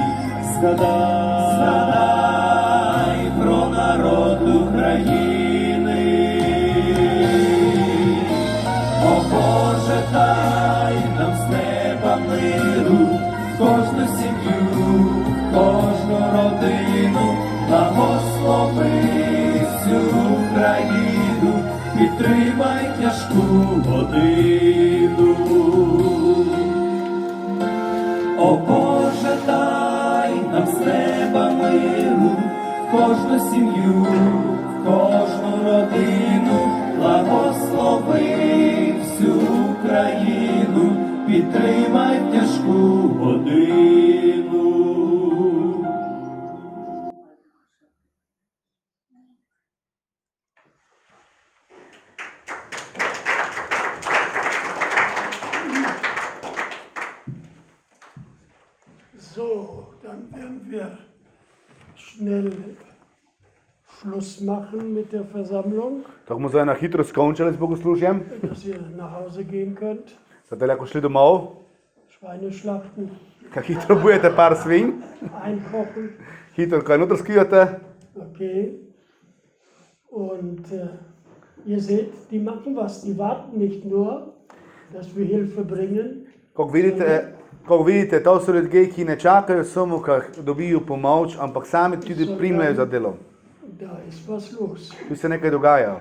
S6: Згадай про народ України. О Боже, дай нам з неба миру, в кожну сім'ю, в кожну родину, благослови всю країну, підтримай тяжку годину. О Боже, дай нам з неба миру, в кожну сім'ю, в кожну родину, благослови всю країну, підтримай тяжку годину.
S1: So, dann werden wir schnell Schluss machen mit der Versammlung,
S2: Так ми зараз хитро скончили з богослужjem,
S1: dass ihr nach Hause gehen könnt.
S2: за далеко шли домов.
S1: Schweine schlachten,
S2: Kako hitro bujete par svinj,
S1: einkochen.
S2: hitro kaj noter skijate.
S1: Okay. Und ihr seht, die machen was. Die warten nicht nur, dass wir Hilfe bringen.
S2: Kako vidite, to so ljudje, ki ne čakajo samo, ko dobijo pomoč, ampak sami tudi primejo za delo.
S1: Da ist was los.
S2: Tu se nekaj dogaja.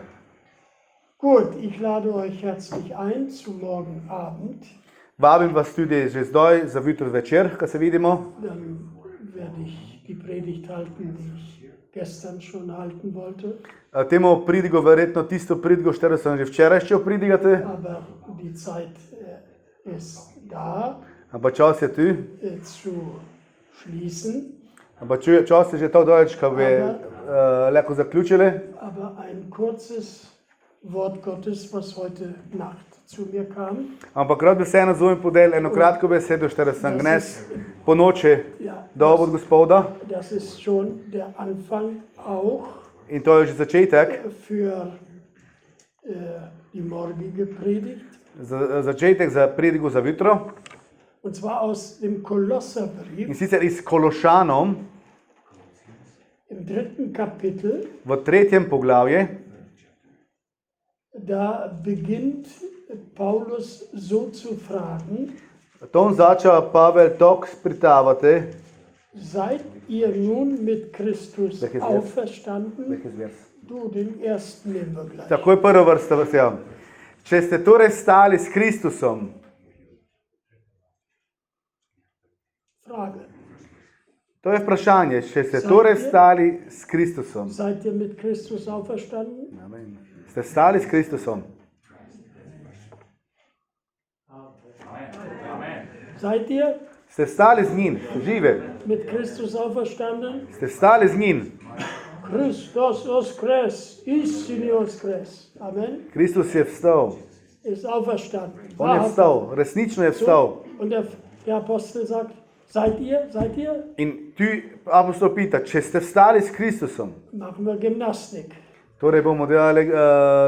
S1: Gut, ich lade euch herzlich ein zu morgen Abend.
S2: Vabim vas tudi že zdaj za jutro večer, ko se vidimo.
S1: Dann werde ich die Predigt halten, die ich gestern schon halten wollte.
S2: Temu pridigo verjetno tisto pridigo, štero sem že včeraj šel pridigati,
S1: Aber die Zeit ist da,
S2: ampak čas je tu.
S1: zu schließen.
S2: Ampak čas je že to doječ, ko bi lahko zaključili.
S1: Aber ein kurzes Wort Gottes, was heute Nacht zu mir kam.
S2: Ampak rad bi vseeno zovem podel eno kratko besedo, štero sem gnes po noči dal od Gospoda.
S1: Das ist schon der Anfang auch
S2: In to je že začetek,
S1: für die morgige Predigt.
S2: začetek za pridigo za jutro.
S1: Und zwar aus dem Kolosserbrief
S2: In sicer iz Kološanom
S1: im 3. Kapitel.
S2: v 3. poglavju.
S1: Da beginnt Paulus so zu fragen,
S2: Tom začel Pavel tok spritavati.
S1: seid ihr nun mit Christus
S2: Welches Vers?
S1: auferstanden? Du, den ersten nehmen wir gleich.
S2: Takoj prva vrsta vrsta. Če ste torej stali s Kristusom,
S1: Frage.
S2: to je vprašanje, če ste torej stali s Kristusom.
S1: Seid ihr mit Christus auferstanden?
S2: Ste stali s Kristusom?
S1: Seid ihr
S2: Ste stali z njim, žive?
S1: mit Christus auferstanden?
S2: Ste stali z njim?
S1: Christus os Kres, Isinios Kres. Amen.
S2: Kristus je vstal.
S1: Ist auferstanden.
S2: On je vstal, resnično je vstal.
S1: Und der Apostel sagt, seid ihr?
S2: In tu apostol pita, če ste stali s Kristusom,
S1: Machen wir Gymnastik.
S2: torej bomo delali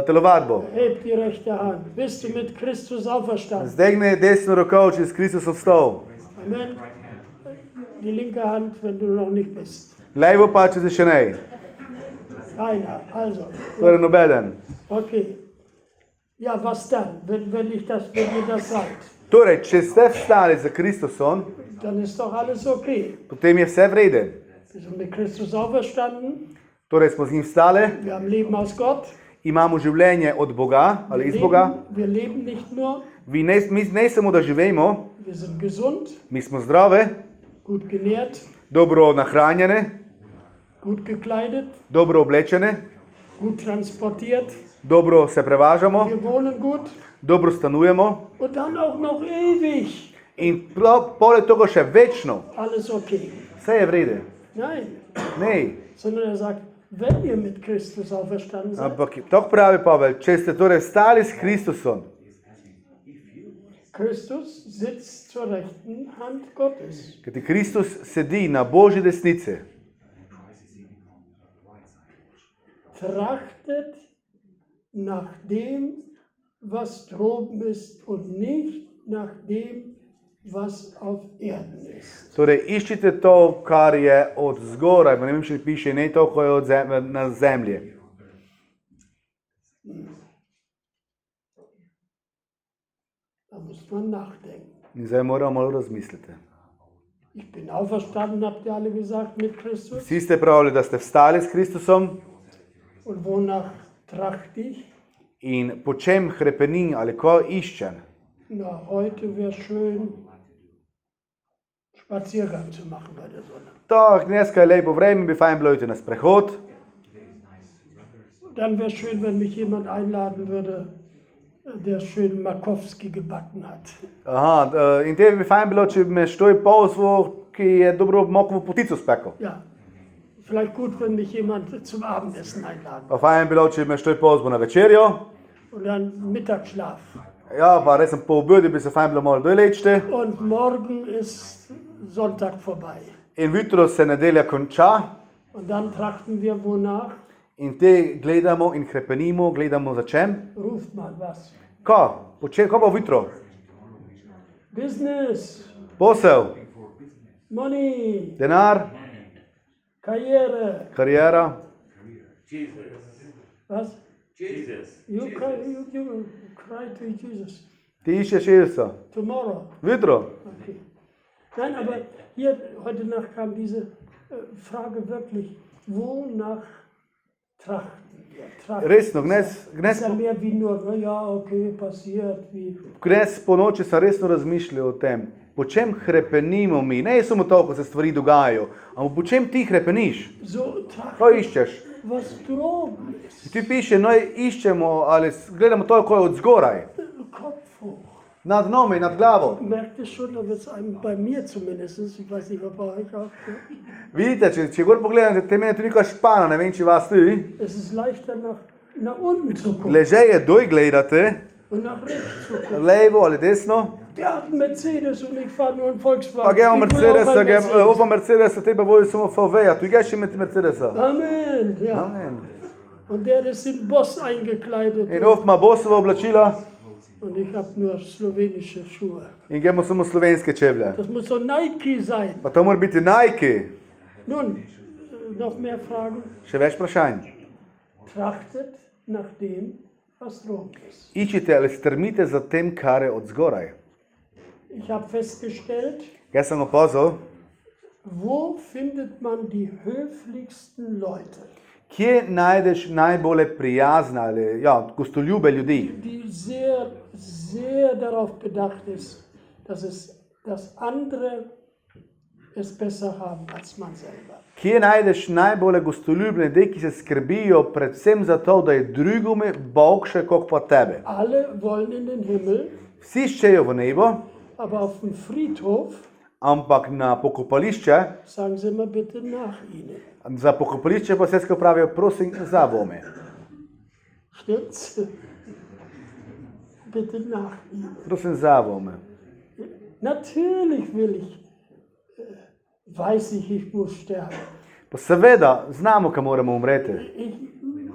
S2: telovadbo.
S1: Hebt die rechte Hand. Bist du mit Christus auferstanden?
S2: Zdegni desno roko, če je s Kristusom vstal.
S1: Amen. Die linke Hand, wenn du noch nicht bist.
S2: Levo pa, če se še ne.
S1: Keiner. Also,
S2: Torej nobeden.
S1: okay. Ja, was dann, wenn ihr das seid?
S2: Torej, če ste stali za Kristusom,
S1: Dann ist doch alles okay.
S2: potem je vse vrede.
S1: Wir sind mit Christus auferstanden.
S2: Torej smo z njim stali,
S1: Wir haben Leben aus Gott.
S2: imamo življenje od Boga ali iz Boga.
S1: Wir leben nicht nur,
S2: Mi ne samo, da živimo,
S1: wir sind gesund,
S2: mi smo zdrave,
S1: gut genährt,
S2: dobro nahranjene,
S1: gut gekleidet,
S2: dobro oblečene,
S1: gut transportiert.
S2: dobro se prevažamo,
S1: Wir wohnen gut
S2: dobro stanujemo
S1: und dann auch noch ewig.
S2: in poleg tega še večno.
S1: Alles okay.
S2: Vse je vrede.
S1: Nein,
S2: Ne,
S1: sondern er sagt, wenn ihr mit Christus auferstanden seid,
S2: ampak tako pravi Pavel, če ste torej stali s Kristusom,
S1: Christus sitzt zur rechten Hand Gottes.
S2: kajti Kristus sedi na Božji desnici.
S1: Trachtet nach dem, was droben ist und nicht nach dem, was auf Erden ist.
S2: Torej, iščite to, kar je od zgoraj, v nemščini piše, ne to, ko je od na zemlji.
S1: Da muss man nachdenken.
S2: In zdaj moramo malo razmisliti.
S1: Ich bin auferstanden, habt ihr alle gesagt, mit Christus.
S2: Vsi ste pravili, da ste vstali s Kristusom
S1: Und wonach trachte ich?
S2: in po čem hrepenim ali ko iščem.
S1: Na, heute wäre schön, Spaziergang zu machen bei der Sonne.
S2: To, dneska je lepo vreme, bi fajn bilo iti na sprehod.
S1: Dann wäre schön, wenn mich jemand einladen würde, der schön Markowski gebacken hat.
S2: Aha, in te bi fajn bilo, če bi me štoj pozval, ki je dobro mokvo potico spekel.
S1: Ja, vielleicht gut, wenn mich jemand zum Abendessen einladen.
S2: Pa fajn bilo, če bi me štoj pozval na večerjo.
S1: Und dann Mittagsschlaf.
S2: Ja, pa res po obedi bi se fajn bilo malo dolečti.
S1: Und morgen ist Sonntag vorbei.
S2: In jutro se nedelja konča
S1: Und dann trachten wir wonach?
S2: in te gledamo in hrepenimo, gledamo za čem.
S1: Ruft mal was.
S2: Ko? Po čem? Ko bo jutro?
S1: Business,
S2: posel,
S1: money,
S2: denar,
S1: Karriere.
S2: karijera.
S1: Was? You cry to Jesus
S2: Ti iščeš Isusa.
S1: tomorrow.
S2: Jutro.
S1: Okay. Nein, aber hier heute Nacht kam diese Frage wirklich, wonach trachten wir? Trachten.
S2: Resno,
S1: Ist ja mehr wie nur, na ja, okay, passiert, wie.
S2: Gnes po noči sem resno razmišljal o tem, po čem hrepenimo mi. Ne samo to, ko se stvari dogajajo, ampak po čem ti hrepeniš?
S1: So trachten,
S2: Kaj iščeš?
S1: was droben ist.
S2: Ti piše, no iščemo ali gledamo to, ko je od zgoraj.
S1: Kopf hoch.
S2: Nad nami, nad glavo.
S1: Merkt ihr schon, da wird es einem, bei mir zumindest, ich weiß nicht, ob bei euch auch, ja?
S2: Vidite, če gor pogledate, te mene tudi kot špana, ne vem, če vas tudi.
S1: Es ist leichter nach unten zu gucken
S2: Ležeje doj gledate,
S1: und nach rechts zu gucken.
S2: levo ali desno.
S1: Der hat einen Mercedes und ich fahre nur einen Volkswagen.
S2: Pa gremo
S1: Ich will auch
S2: Mercedesa,
S1: einen Mercedes.
S2: ova Mercedesa, tebe bojo samo VW-ja, tu greš imeti Mercedesa.
S1: Amen, ja.
S2: Amen.
S1: Und der ist in Boss eingekleidet.
S2: In oft ima Bosova oblačila
S1: Und ich habe nur slowenische Schuhe.
S2: in gremo samo slovenske čevlje.
S1: Das muss so Nike sein.
S2: Pa to mora biti Nike.
S1: Nun, noch mehr Fragen.
S2: Še več vprašanj.
S1: Trachtet nach dem, was droben ist.
S2: Iščite ali strmite za tem, kar je od zgoraj.
S1: Ich habe festgestellt,
S2: Jaz sem opazil,
S1: wo findet man die höflichsten Leute,
S2: kje najdeš najbolj prijazne ali gostoljube ljudi,
S1: die sehr, sehr darauf bedacht ist, dass andere es besser haben als man selber.
S2: kje najdeš najbolj gostoljubne ljudi, ki se skrbijo predvsem za to, da je drugome boljše kot pa tebe.
S1: Alle wollen in den Himmel,
S2: Vsi ščejo v nebo,
S1: aber auf dem Friedhof
S2: ampak na pokopališče,
S1: sagen sie immer bitte nach ihnen.
S2: za pokopališče pa se pravijo, prosim, za vome.
S1: Stimmt's? Bitte nach ihnen.
S2: Prosim, za vome.
S1: Natürlich weiß ich muss sterben.
S2: Pa seveda, znamo, kam moramo umreti.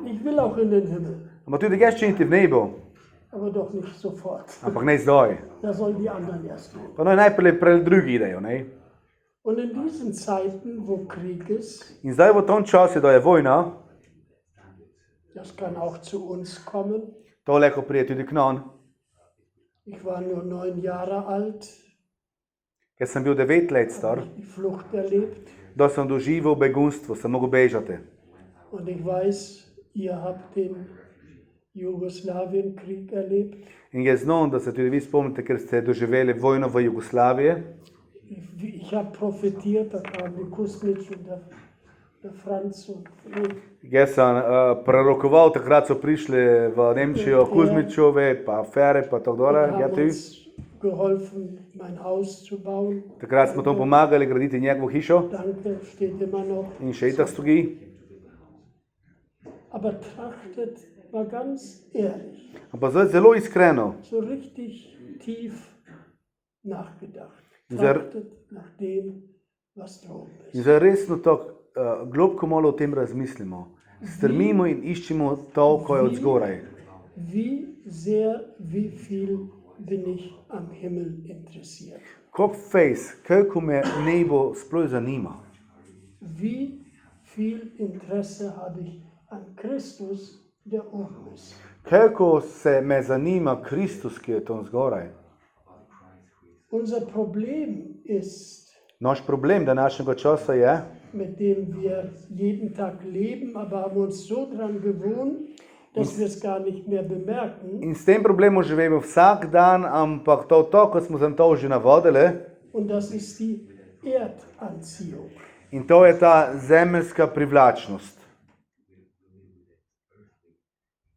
S1: Ich will auch in den Himmel,
S2: Ampak tudi greš činiti v nebo,
S1: aber doch nicht sofort.
S2: ampak ne zdaj.
S1: Da sollen die anderen erst tun.
S2: Pa najprej drugi idejo, ne?
S1: Und in diesen Zeiten, wo Krieg ist,
S2: In zdaj v tom času, da je vojna,
S1: das kann auch zu uns kommen.
S2: to lahko prije tudi k nam.
S1: Ich war nur 9 Jahre alt,
S2: Ker sem bil 9 let star,
S1: habe die Flucht erlebt.
S2: da sem doživel begunstvo, sem mogel bežati.
S1: Und ich weiß, ihr habt den Jugoslawienkrieg erlebt.
S2: In jaz znam, da se tudi vi spomnite, ker ste doživeli vojno v Jugoslaviji.
S1: Ich habe profitiert, da kam die Kusmitsch und der Franz und
S2: Jaz sem prerokoval, takrat so prišli v Nemčijo Kuzmičove, pa afere, pa tako dole. Ja,
S1: haben
S2: ti.
S1: uns geholfen, mein Haus zu bauen.
S2: Takrat smo tomu pomagali graditi njegovo hišo
S1: Danke, steht immer noch.
S2: in še itak stoji.
S1: Aber trachtet mal ganz ehrlich,
S2: Ampak zdaj zelo iskreno,
S1: so richtig tief nachgedacht.
S2: Sehr-
S1: Trachtet nach dem, was droben
S2: in
S1: ist.
S2: zdaj resno tako globko malo o tem razmislimo. Strmimo in iščemo to, ko je od zgoraj.
S1: Wie sehr, wie viel bin ich am Himmel interessiert?
S2: Kak fejs, koliko me nebo sploh zanima.
S1: Wie viel Interesse habe ich an Christus, der oben ist?
S2: Koliko se me zanima Kristus, ki je tam zgoraj.
S1: Unser Problem ist,
S2: Naš problem današnjega časa je,
S1: mit dem wir jeden Tag leben, aber haben uns so dran gewohnt, dass wir es gar nicht mehr bemerken.
S2: in s tem problemom živimo vsak dan, ampak to, ko smo se to že navadili,
S1: Und das ist die Erdanziehung.
S2: in to je ta zemeljska privlačnost.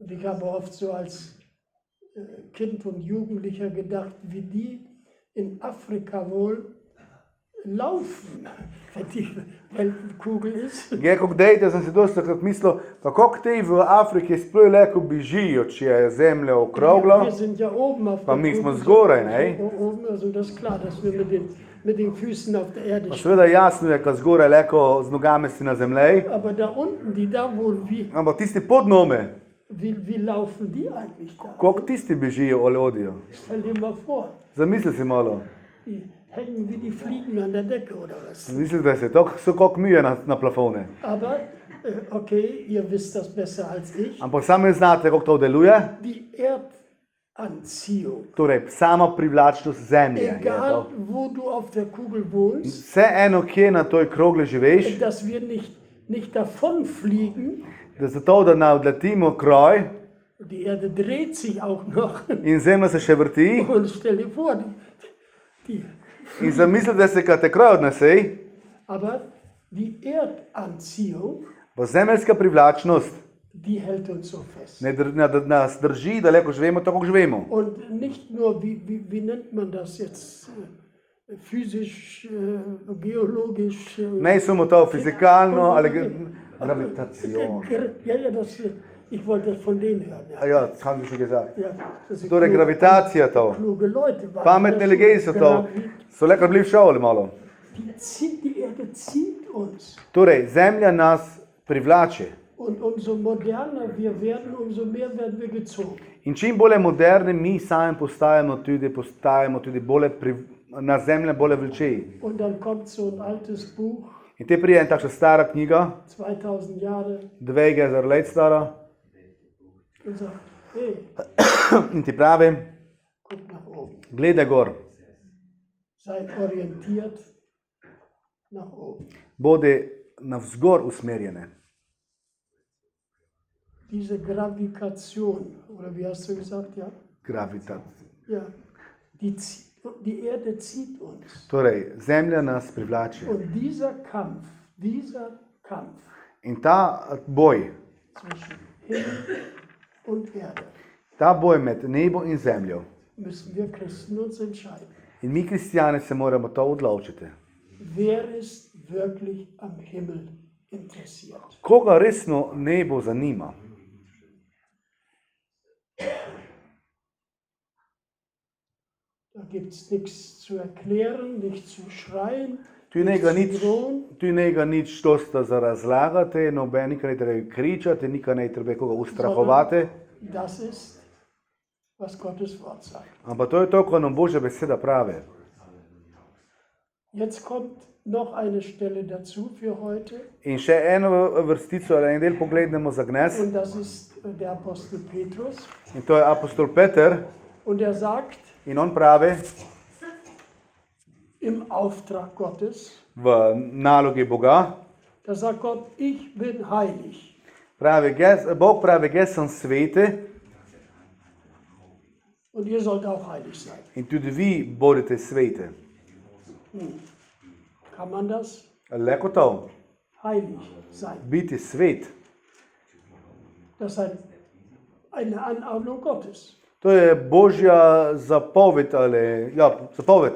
S1: Und ich habe oft so als Kind und Jugendlicher gedacht, wie die in Afrika wohl laufen, wenn die Weltenkugel ist.
S2: Je, ko dejte, sem si dosti takrat mislil, pa kako ti v Afriki sploh lahko bežijo, če je zemlja okrogla.
S1: Wir sind ja oben auf
S2: Pa
S1: der
S2: mi smo
S1: Kugel,
S2: zgoraj, ne?
S1: Oben, also das ist klar, dass wir mit den Füßen auf der Erde
S2: Pa
S1: stehen.
S2: seveda jasno je, ko zgoraj lahko z nogami si na zemlji,
S1: Aber da unten, die da wohnen, wie,
S2: ampak tisti pod nami,
S1: wie laufen die eigentlich da?
S2: Kako tisti bežijo ali odijo?
S1: Stell dir mal vor,
S2: Zamisli si malo.
S1: die hängen wie die Fliegen an der Decke oder was.
S2: Mislite se, to so kot mije na plafone.
S1: Aber, okay, ihr wisst das besser als ich.
S2: Ampak sami znate, kako to deluje.
S1: Die Erdanziehung,
S2: Torej, sama privlačnost zemlje. Je
S1: egal
S2: to.
S1: wo du auf der Kugel wohnst,
S2: Vseeno, kje na toj krogli živiš,
S1: dass wir nicht davonfliegen.
S2: da zato, da ne odletimo kraj
S1: Die Erde dreht sich auch noch.
S2: in zemlja se še vrti.
S1: Und stell dir vor, die,
S2: In zamislite se, kaj te kraj odnese.
S1: aber die Erdanziehung,
S2: Pa zemeljska privlačnost
S1: die hält uns so fest.
S2: nas drži, da lahko živimo tako, kot živimo.
S1: Und nicht nur, wie nennt man das jetzt, physisch, geologisch.
S2: Ne samo to fizikalno ali gravitacijo.
S1: Ja, das, ich wollte das von denen hören. Ja.
S2: Ja, das haben wir schon gesagt.
S1: Ja, das sind
S2: Torej, gravitacija to.
S1: kluge Leute. waren
S2: Pametni
S1: das.
S2: ljudje so to. So lekar bili v šoli malo.
S1: Die Erde zieht uns.
S2: Torej, zemlja nas privlači.
S1: Und umso moderner wir werden, umso mehr werden wir gezogen.
S2: In čim bolj moderni mi sami postajamo tudi bolj na zemlja bolj vleči.
S1: Und dann kommt so ein altes Buch,
S2: In te prije en takšna stara knjiga,
S1: 2000 Jahre,
S2: 2000 let stara,
S1: und sagt, hey,
S2: in ti pravi,
S1: guck nach oben.
S2: gledaj gor,
S1: Seid orientiert nach oben.
S2: bodi navzgor usmerjene.
S1: Diese Gravitation, oder wie hast du gesagt, ja?
S2: Gravitacija.
S1: Ja, die Erde zieht uns.
S2: Torej, zemlja nas privlači.
S1: Und dieser Kampf
S2: In ta boj,
S1: zwischen Himmel und Erde,
S2: ta boj med nebo in zemljo.
S1: müssen wir Christen uns entscheiden.
S2: In mi, kristijani, se moramo to odločiti.
S1: Wer ist wirklich am Himmel interessiert?
S2: Koga resno nebo zanima?
S1: Da gibt es nichts zu erklären, nichts zu schreien,
S2: Tu njega
S1: nichts zu drohen.
S2: tu njega nič dosta za razlagati, noben nikaj ne treba kričati, nikaj ne treba koga ustrahovati.
S1: Das ist, was Gottes Wort sagt.
S2: Ampak to je to, kar nam Božja beseda pravi.
S1: Jetzt kommt noch eine Stelle dazu für heute.
S2: In še eno vrstico ali en del pogledamo za gnes.
S1: Und das ist der Apostel Petrus.
S2: In to je apostol Peter.
S1: Und er sagt,
S2: In on pravi
S1: im Auftrag Gottes,
S2: v nalogi Boga,
S1: da sagt Gott, ich bin heilig.
S2: Bog pravi, jaz sem sveti
S1: Und ihr sollt auch heilig sein.
S2: in tudi vi bodite sveti.
S1: Kann man das?
S2: Leko to,
S1: Heilig sein.
S2: biti svet.
S1: Das ist eine Anordnung Gottes.
S2: To je Božja zapoved ali zapoved.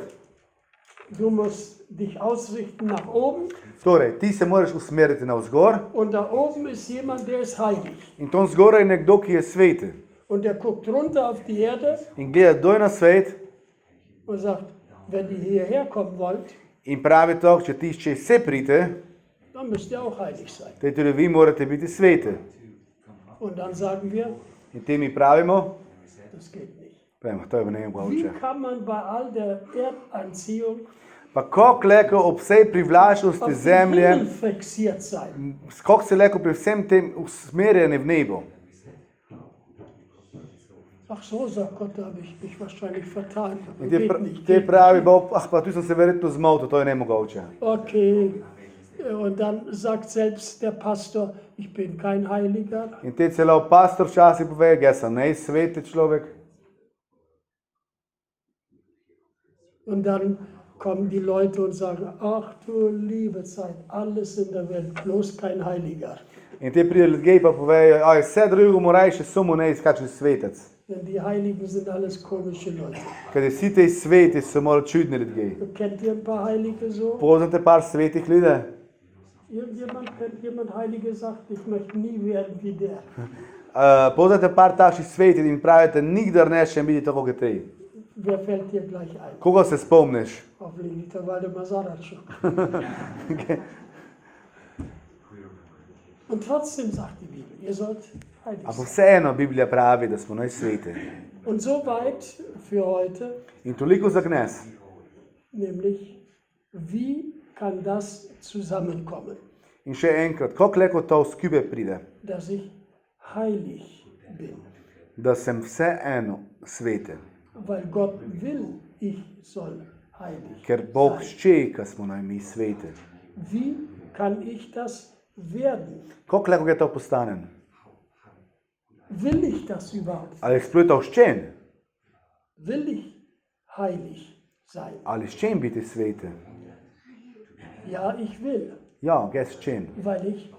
S1: Du musst dich ausrichten nach oben
S2: Torej, ti se moraš usmeriti navzgor
S1: und da oben ist jemand, der ist heilig.
S2: in tam zgoraj je nekdo, ki je sveti.
S1: Und der guckt runter auf die Erde
S2: In gleda doj na svet
S1: und sagt, wenn ihr hierher kommen wollt,
S2: in pravi to, če ti še vse pride,
S1: dann müsst ihr auch heilig sein.
S2: te tudi vi morate biti sveti.
S1: Und dann sagen wir,
S2: In te mi pravimo,
S1: das geht nicht.
S2: pravimo, to je v nejem
S1: Wie
S2: govoče.
S1: kann man bei all der Erdanziehung
S2: Pa kako leko ob vsej privlačnosti
S1: auf den
S2: zemlje,
S1: Himmel fixiert sein?
S2: kako se leko pri vsem tem usmerjeni v nebo.
S1: Ach so, sagt Gott, da habe ich mich wahrscheinlich vertan.
S2: In
S1: Geht nicht.
S2: te pravi Bog, pa tu sem se verjetno zmotil, to je nemogoče.
S1: Okay. Und dann sagt selbst der Pastor, ich bin kein Heiliger.
S2: In te celo pastor včasih pove, jaz sem ne sveti človek.
S1: Und dann kommen die Leute und sagen, ach du liebe Zeit, alles in der Welt, bloß kein Heiliger.
S2: In te pride ljudje pa povejo, aj vse drugo moraš, samo ne iskačni svetec.
S1: Denn die Heiligen sind alles komische Leute.
S2: Ker vsi te sveti so malo čudni ljudje.
S1: Kennt ihr ein paar Heilige so?
S2: Poznate par svetih ljudi?
S1: Kennt jemand Heilige sagt, ich möchte nie werden wie der.
S2: Poznate par takšnih svetih in pravite, nikdar nećem biti tako kot ti.
S1: Wer fällt dir gleich ein?
S2: Koga se spomniš?
S1: Hoffentlich nicht der Waldemar Saracuk. Und trotzdem sagt die Bibel, ihr sollt heilig
S2: Ampak
S1: sein.
S2: vseeno Biblija pravi, da smo naj sveti.
S1: Und soweit für heute,
S2: In toliko za gnes.
S1: nämlich wie kann das zusammenkommen,
S2: In še enkrat, kako leko to skupaj pride,
S1: dass ich heilig bin,
S2: da sem vseeno sveten.
S1: weil Gott will, ich soll heilig
S2: Ker Bog
S1: sein.
S2: ščeka, smo naj mi sveti.
S1: Wie kann ich das werden?
S2: Kako leko je to postanem?
S1: Will ich das überhaupt?
S2: Ali sploh to ščen?
S1: Will ich heilig sein?
S2: Ali ščen biti sveten?
S1: Ja, ich will,
S2: Ja, gej ščen.
S1: weil ich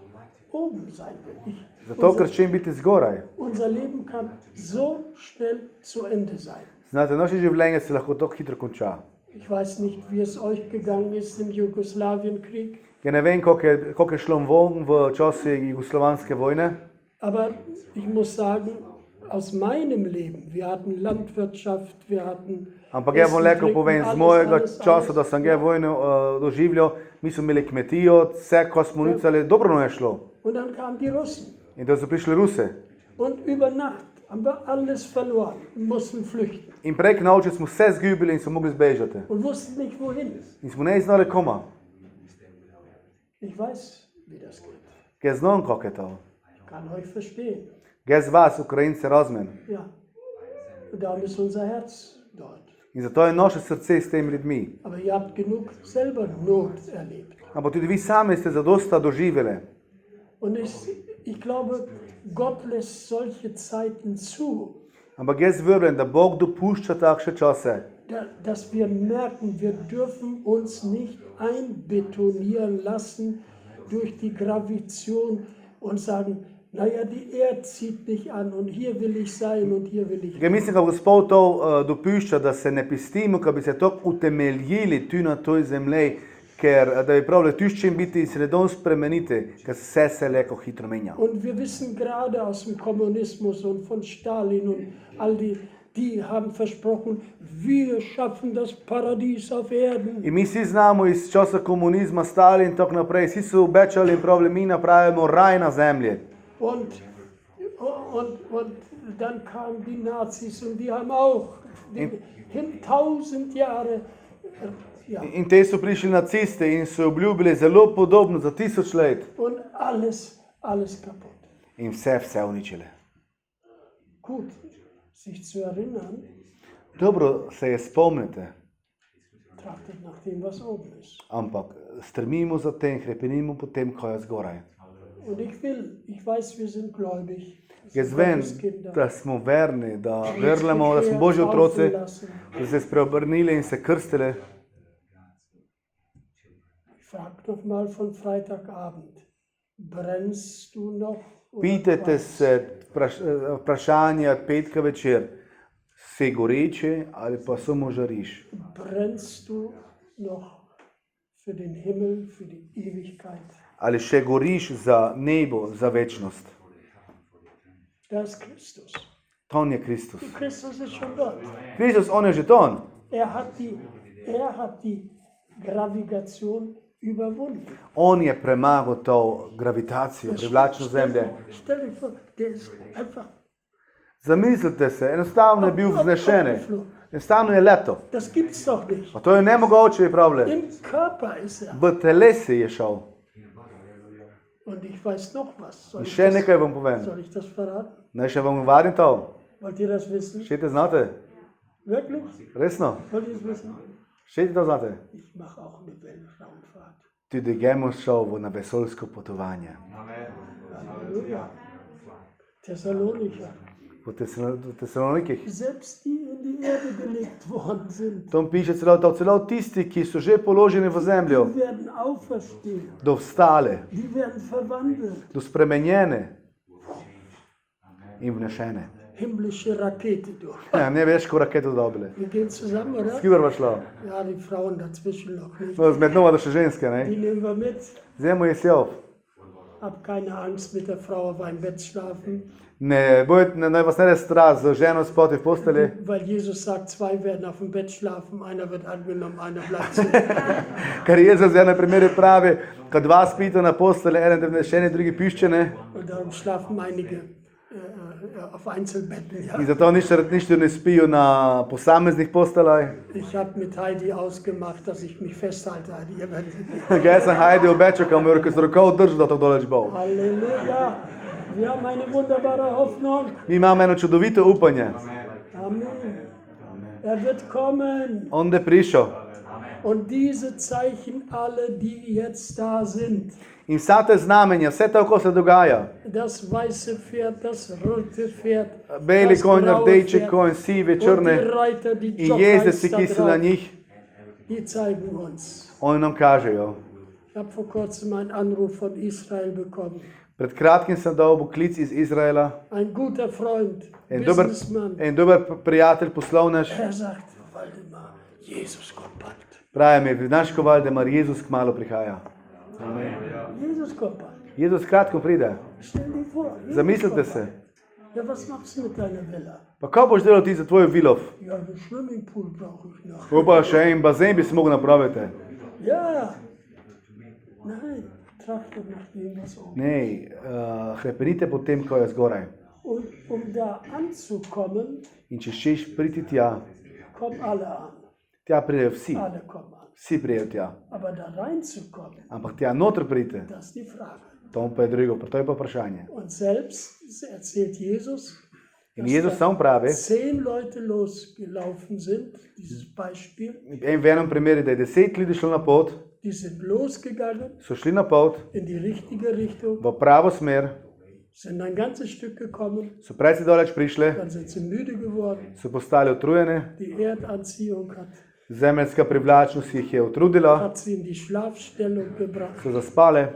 S1: oben sein will.
S2: Zato, ker ščen biti zgoraj.
S1: Unser Leben kann so schnell zu Ende sein.
S2: Znate, naše življenje se lahko tako hitro konča.
S1: Ich weiß nicht, wie es euch gegangen ist im Jugoslawienkrieg,
S2: Ja ne vem, koliko je šlo von v času jugoslovanske vojne,
S1: aber ich muss sagen, aus meinem Leben, wir hatten Landwirtschaft, wir hatten
S2: ampak jaz bom rekel,
S1: Trinken,
S2: povem, z
S1: alles,
S2: mojega
S1: alles,
S2: časa,
S1: alles.
S2: da sem ga vojno doživljal, mi smo imeli kmetijo, vse, ko smo nicali, dobro nam je šlo.
S1: Und dann kamen die Russen.
S2: In da so prišli Ruse.
S1: Und über Nacht haben wir alles verloren und mussten flüchten
S2: In prek noči smo vse zgubili in smo mogli zbežati.
S1: und wussten nicht wohin.
S2: In smo ne znali koma.
S1: Ich weiß, wie das geht.
S2: Kaj znam, kako je to.
S1: Ich kann euch verstehen.
S2: Kaj z vas, Ukrajince, razumem.
S1: Ja. Und darum ist unser Herz dort.
S2: In zato je naše srce s temi ljudmi.
S1: Aber ihr habt genug selber Not erlebt.
S2: Ampak tudi vi sami ste zadosta doživeli.
S1: Und ich glaube, Gott lässt solche Zeiten zu,
S2: Ampak jaz verjamem, da Bog dopušča takšne čase.
S1: dass wir merken, wir dürfen uns nicht einbetonieren lassen durch die Gravitation und sagen, naja, die Erde zieht mich an und hier will ich sein und hier will ich.
S2: Ker mislim, da Gospod to dopušča, da se ne pistimo, da bi se tako utemeljili tu na toj zemlji, ker da bi pravili, tu čim biti in se ne dom spremeniti, ker vse se leko hitro menja.
S1: Und wir wissen gerade aus dem Kommunismus und von Stalin und all die haben versprochen, wir schaffen das Paradies auf Erden.
S2: In mi vsi znamo iz časa komunizma, Stalin in tako naprej, vsi so obečali in pravili, mi napravimo raj na zemlji.
S1: Und dann kamen die Nazis und die haben auch 1000 Jahre, ja,
S2: In te so prišli nacisti in so obljubili zelo podobno za 1000 let.
S1: und alles kaputt.
S2: In vse uničili.
S1: Gut, sich zu erinnern,
S2: Dobro se je spomnite,
S1: trachtet nach dem, was oben ist.
S2: ampak strmimo za tem, hrepenimo po tem, kaj je zgoraj.
S1: Und ich weiß, wir sind gläubig.
S2: Jaz vem, da smo verni, da verjamemo, da smo Božji otroci, da se spreobrnili in se krstili.
S1: Frag doch mal von Freitagabend, brennst du noch? oder
S2: Pitajte
S1: was?
S2: se vprašanja od petka večer, si goreče ali pa samo žariš.
S1: Brennst du noch für den Himmel, für die Ewigkeit?
S2: Ali še goriš za nebo, za večnost.
S1: Da ist Christus.
S2: On je Kristus.
S1: Christus ist schon dort.
S2: Kristus, on je že ton.
S1: Er hat die Gravitation überwunden.
S2: On je premagal to gravitacijo, privlačnost zemlje.
S1: Stell dir vor, der ist einfach
S2: Zamislite se, enostavno je bil vznešen. Enostavno je leto.
S1: Das gibt's doch nicht.
S2: Pa to je nemogoče, je pravile.
S1: Im Körper ist er.
S2: V telesi je šel.
S1: Und ich weiß noch was.
S2: In še nekaj vam povem.
S1: Soll ich das verraten?
S2: Naj še vam varim to.
S1: Wollt ihr das wissen?
S2: Še te znate?
S1: Wirklich?
S2: Resno?
S1: Wollt ihr es wissen?
S2: Še te to znate?
S1: Ich mache auch eine Weltraumfahrt.
S2: Tudi Gemo šel na vesoljsko potovanje.
S1: Halleluja. Thessalonicher.
S2: Po Tesalonikih.
S1: Selbst die in die Erde gelegt worden sind,
S2: Tam piše celo tisti, ki so že položeni v zemljo,
S1: die werden auferstehen.
S2: do vstale,
S1: Die werden verwandelt.
S2: do spremenjene in vnešene.
S1: Himmlische Rakete durch.
S2: Ne več, ko raketo dobile.
S1: Wir gehen zusammen, oder?
S2: Skibor bo šlo.
S1: Ja, die Frauen dazwischen noch nicht.
S2: No, zmetnova, da še ženske,
S1: Die
S2: ne?
S1: nehmen wir mit.
S2: Zemo je sjov.
S1: Hab keine Angst mit der Frau auf einem Bett schlafen,
S2: Ne, naj vas ne res strah z ženo spati v posteli,
S1: weil Jesus sagt, zwei werden auf dem Bett schlafen, einer wird angenommen, einer bleibt sitzen.
S2: ker Jezus je na primeru pravi, kad dva spita na posteli, eden vnešeni, drugi piščene.
S1: Und darum schlafen einige auf Einzelbetten. Ja.
S2: In zato ništa ne spijo na posameznih postelaj.
S1: Ich habe mit Heidi ausgemacht, dass ich mich festhalte. Heidi, ihr werdet nicht.
S2: Jaz sem Heidi obećao kao mi s rokov drži da tako daleč bo.
S1: Halleluja. Wir haben eine wunderbare Hoffnung.
S2: Mi imamo eno čudovito upanje.
S1: Amen. Er wird kommen.
S2: On je prišel.
S1: Und diese Zeichen alle, die jetzt da sind,
S2: In vsa te znamenja, vse to, ko se dogaja,
S1: das weiße Pferd, das rote Pferd,
S2: beli
S1: das
S2: konj,
S1: graue
S2: rdeči
S1: Pferd
S2: konj, sive,
S1: und
S2: črne
S1: die Reiter, die
S2: in jezeci,
S1: Jockheits da
S2: ki so na
S1: drauf,
S2: njih,
S1: die zeigen uns.
S2: oni nam kažejo.
S1: Ich habe vor kurzem einen Anruf von Israel bekommen.
S2: Pred kratkim sem dobil klic iz Izraela,
S1: Ein guter Freund,
S2: en
S1: Businessman.
S2: dober prijatelj, poslovnež,
S1: Er sagt, Waldemar, Jesus kommt bald.
S2: pravi mi, znaš ko Valdemar, Jezus kmalu prihaja.
S1: Jesus kommt bald.
S2: Jezus kratko pride.
S1: Stell dir vor. Jesus
S2: Zamislite
S1: kommt
S2: se.
S1: bald. Ja, was machst du mit deiner Villa?
S2: Pa kaj boš delal ti za tvoj vilov?
S1: Ja, einen Swimmingpool brauche ich noch.
S2: Ko pa še en bazen bi si mogel napraviti.
S1: Ja. Nein, trachte nach dem, was oben.
S2: Ne, hrepenite po tem, ko je zgoraj.
S1: Und um da anzukommen,
S2: In če šeš priti tja,
S1: kommen alle an.
S2: tja pridejo vsi.
S1: Alle kommen an.
S2: Vsi pridejo tja.
S1: Aber da reinzukommen,
S2: Ampak tja noter pridite,
S1: das ist die Frage.
S2: to pa je drugo, to je pa vprašanje.
S1: Und selbst erzählt Jesus,
S2: In Jezus sam pravi,
S1: 10 Leute losgelaufen sind, dieses Beispiel,
S2: v enem primeru, da je 10 ljudi šlo na pot,
S1: die sind losgegangen
S2: so šli na pot
S1: in die richtige Richtung,
S2: v pravo smer,
S1: sind ein ganzes Stück gekommen,
S2: so precej daleč prišli,
S1: dann sind sie müde geworden,
S2: so postali utrujeni,
S1: die Erdanziehung
S2: zemeljska privlačnost jih je utrudila,
S1: hat sie in die Schlafstellung gebracht.
S2: so zaspali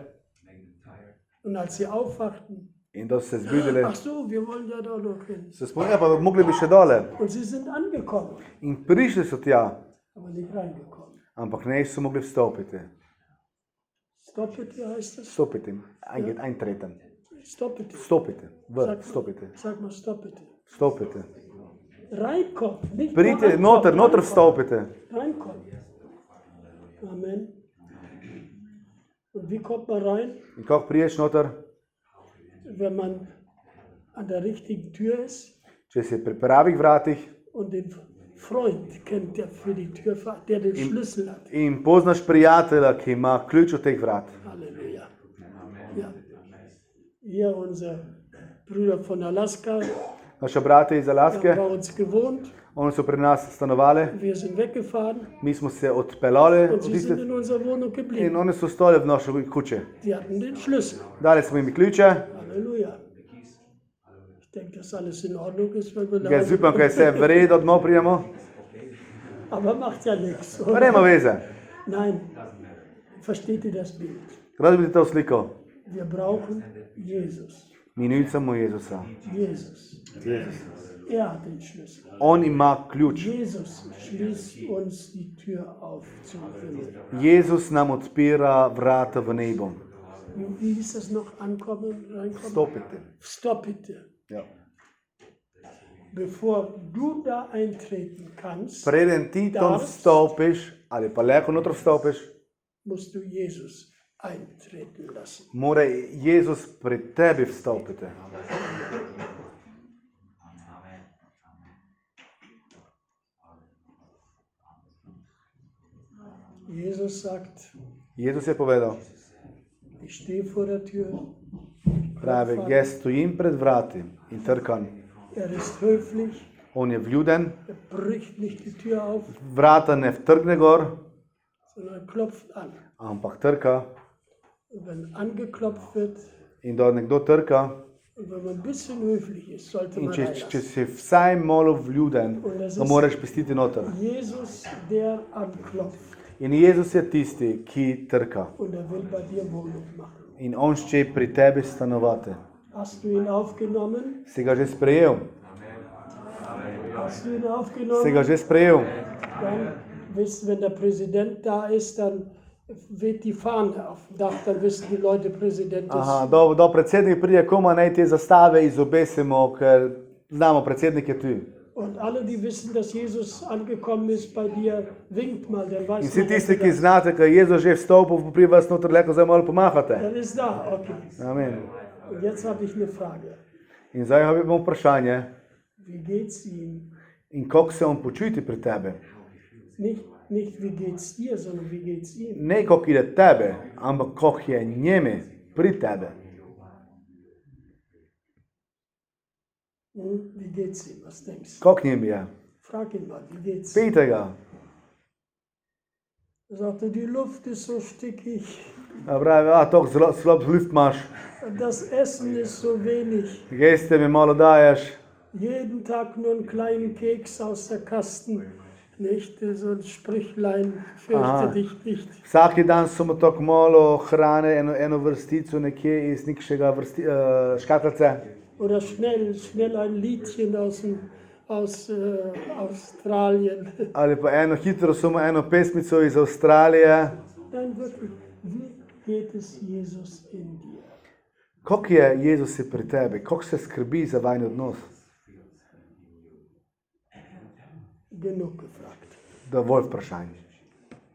S1: Und als sie aufwachten,
S2: in da so se zbudili.
S1: ach so, wir wollen ja da noch hin.
S2: Se spomnijo, pa mogli bi še dole.
S1: Und sie sind angekommen,
S2: In prišli so tja,
S1: aber nicht reingekommen.
S2: ampak ne so mogli vstopiti.
S1: Stoppete heißt das?
S2: Vstopiti, eintreten.
S1: Stoppete.
S2: Vstopite, vstopite,
S1: Sag mal, stoppete.
S2: vstopite.
S1: Reinkommen, nicht nur
S2: Pridite
S1: ankommen,
S2: noter
S1: reinkommen.
S2: vstopite.
S1: Reinkommen. Amen. Und wie kommt man rein?
S2: In kako priješ noter,
S1: Wenn man an der richtigen Tür ist
S2: če si pri pravih vratih
S1: und den Freund kennt, der für die Tür, der den Schlüssel hat.
S2: in poznaš prijatelja, ki ima ključ od teh vrat.
S1: Halleluja. Ja. Hier unser Brüder von Alaska
S2: Naša brata iz
S1: haben
S2: Alaske,
S1: bei uns gewohnt.
S2: oni so pri nas stanovali,
S1: Wir sind weggefahren
S2: mi smo se odpeljali
S1: und
S2: od
S1: sie sind
S2: tiste
S1: in unserer Wohnung
S2: in
S1: geblieben.
S2: oni so stali v naše kuće.
S1: Die hatten den Schlüssel.
S2: Dali smo jim ključe,
S1: Halleluja. Ich denke, dass alles in Ordnung ist, wenn wir nach
S2: jaz
S1: Hause
S2: upam, kaj se v redu, domov prijemo.
S1: Aber macht ja nichts.
S2: Pa nema veze.
S1: Nein, versteht ihr das Bild?
S2: Rad bi ti to sliko.
S1: Wir brauchen Jesus.
S2: Mi nujcamo Jezusa.
S1: Jesus. Er hat den Schlüssel.
S2: On ima ključ.
S1: Jesus schließt uns die Tür auf zum Himmel.
S2: Jezus nam odpira vrata v nebo.
S1: Wie ist das noch? Ankommen, reinkommen?
S2: Vstopite.
S1: Stoppite.
S2: Ja.
S1: Bevor du da eintreten kannst,
S2: Preden ti tam vstopiš, ali pa lahko noter vstopiš,
S1: musst du Jesus eintreten lassen.
S2: mora Jezus pri tebi vstopiti.
S1: Jesus sagt,
S2: Jezus je povedal,
S1: ich stehe vor der Tür.
S2: pravi, jaz stojim pred vrati in trkam.
S1: Er ist höflich,
S2: On je vljuden,
S1: er bricht nicht die Tür auf,
S2: vrata ne vtrgne gor,
S1: sondern klopft an.
S2: ampak trka.
S1: Und wenn angeklopft wird,
S2: In da nekdo trka,
S1: und wenn man ein bisschen höflich ist, sollte
S2: in
S1: man
S2: če
S1: reinlassen.
S2: si vsaj malo vljuden, ga moraš pustiti noter.
S1: Jesus, der anklopft,
S2: In Jezus je tisti, ki trka.
S1: und er will bei dir Wohnung machen.
S2: In on še pri tebi stanovati.
S1: Hast du ihn aufgenommen?
S2: Si ga že sprejel?
S1: Hast du ihn
S2: Si
S1: aufgenommen?
S2: ga že sprejel?
S1: Dann wissen, wenn der Präsident da ist, dann weht die Fahne auf dem Dach, dann wissen die Leute, Präsident ist.
S2: Aha, do predsednik pride, koma naj te zastave izobesimo, ker znamo, predsednik je tu.
S1: Und alle, die wissen, dass Jesus angekommen ist bei dir, winkt mal, dann
S2: In
S1: weiß
S2: vsi
S1: man, dass
S2: tisti,
S1: er
S2: ki
S1: da ist.
S2: znate, ker je Jezus že vstopil pri vas noter, lahko zdaj malo pomahate.
S1: Er ist da, okay.
S2: Amen.
S1: Und jetzt habe ich eine Frage.
S2: In zdaj imamo vprašanje,
S1: wie geht's ihm?
S2: in kako se on počuti pri tebe.
S1: Nicht wie geht's dir, sondern wie geht's ihm?
S2: Ne kako ide tebe, ampak kako je njeme pri tebe.
S1: Wie geht's ihm? Was denkst du?
S2: Kako njim je?
S1: Frag ihn mal, wie geht's?
S2: Pejte ga.
S1: Er sagte, die Luft ist so stickig,
S2: A pravi, tako slab luft imaš,
S1: das Essen ist so wenig.
S2: geste mi malo daješ.
S1: Jeden Tag nur einen kleinen Keks aus der Kasten. Nicht so ein Sprüchlein, fürchte
S2: Aha.
S1: dich nicht.
S2: Vsaki dan samo tako malo hrane, eno vrstico nekje iz nekšega škatlice.
S1: Oder schnell ein Liedchen aus Australien.
S2: Ali pa samo eno pesmico iz Avstralije.
S1: Nein, wirklich, wie geht es Jesus in dir?
S2: Kako je Jezus je pri tebi? Kako se skrbi za vajni odnos?
S1: Genug gefragt.
S2: Dovolj vprašanj.